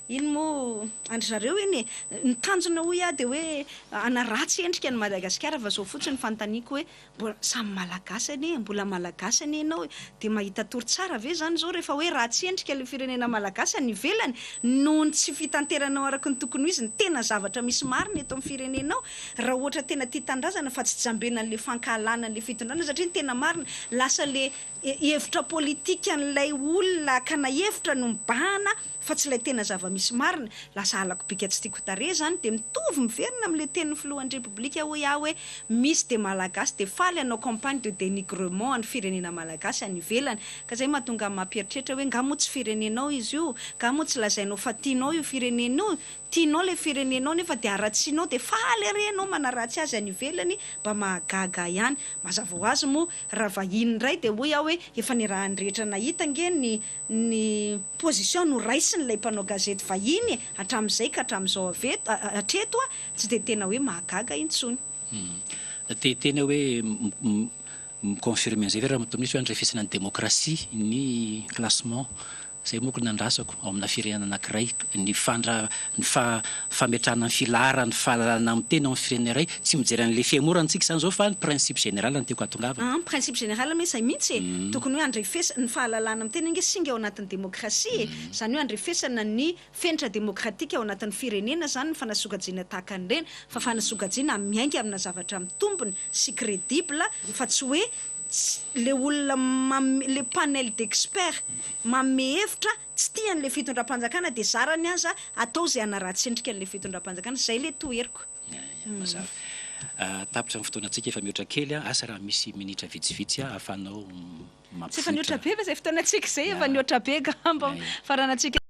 ino moa andry zareo iny ny tanjona hoy de hoe anaratsy endrika ny Madagasikara fa zao fotsiny fanontaniako hoe mbola samy malagasy anie mbola malagasy anie ianao de mahita tory tsara ve zany zao rehefa hoe ratsy endrika le firenena malagasy any ivelany noho ny tsy fitanteranao araka ny tokony izy ny tena zavatra misy marina eto amin'ny firenenao raha ohatra tena tia tandrazana fa tsy jambena an'le fankahalana an'le fitondrana satria ny tena marina lasa le hevitra politika an'ilay olona kana hevitra no mibahana fa tsy ilay tena zava-misy marina lasa alako bika tsy tiako tare zany de mitovy miverina amin'le tenin'ny filohan'ny Repoblika hoe misy de malagasy de faly anao campagne de dénigrement any firenena malagasy any ivelany ka zay mahatonga mampieritreritra hoe nga moa tsy firenenao izy io nga moa tsy lazainao fa tianao io firenenao tianao le firenenao nefa de aratsianao de faly are anao manaratsy azy any ivelany mba mahagaga ihany mazava ho azy moa raha vahiny indray de hoy aho hoe efa ny raha nyrehetra nahita nge ny position no raisiny lay mpanao gazety vahiny hatramin'izay ka hatramin'izao hatreto tsy de tena hoe mahagaga intsony tena hoe miconfirme an'izay ve raha matoa misy hoe andrefesana ny démocratie ny classement zay moa ko nandrasako ao amina firenena anankiray ny fametrahana ny filara ny fahalalana amin'ny tena amin'ny firenena iray tsy mijery an'le fihemorantsika izany zao fa ny principe général ny tiako hatongavana principe général me zay mihitsy tokony hoe andrefesana ny fahalalana amin'ny tena inge singa ao anatin'ny démocratie zany hoe andrefesana ny fenitra démocratique ao anatin'ny firenena zany ny fanasokajiana tahaka an'ireny fa fanasokajiana miainga amina zavatra mitombony sy crédible fa tsy hoe le olona le panel d'expert manome hevitra tsy tian'le fitondram-panjakana de zarany aza atao zay anaratsy endrika an'le fitondram-panjakana zay le toeriko mazava tapitra amin'ny fotoanantsika efa mihoatra kely asa raha misy minitra vitsivitsy ahafanao tsy efa nioatra be fa zay fotoanantsika zay efa nioatra be gamba faranantsika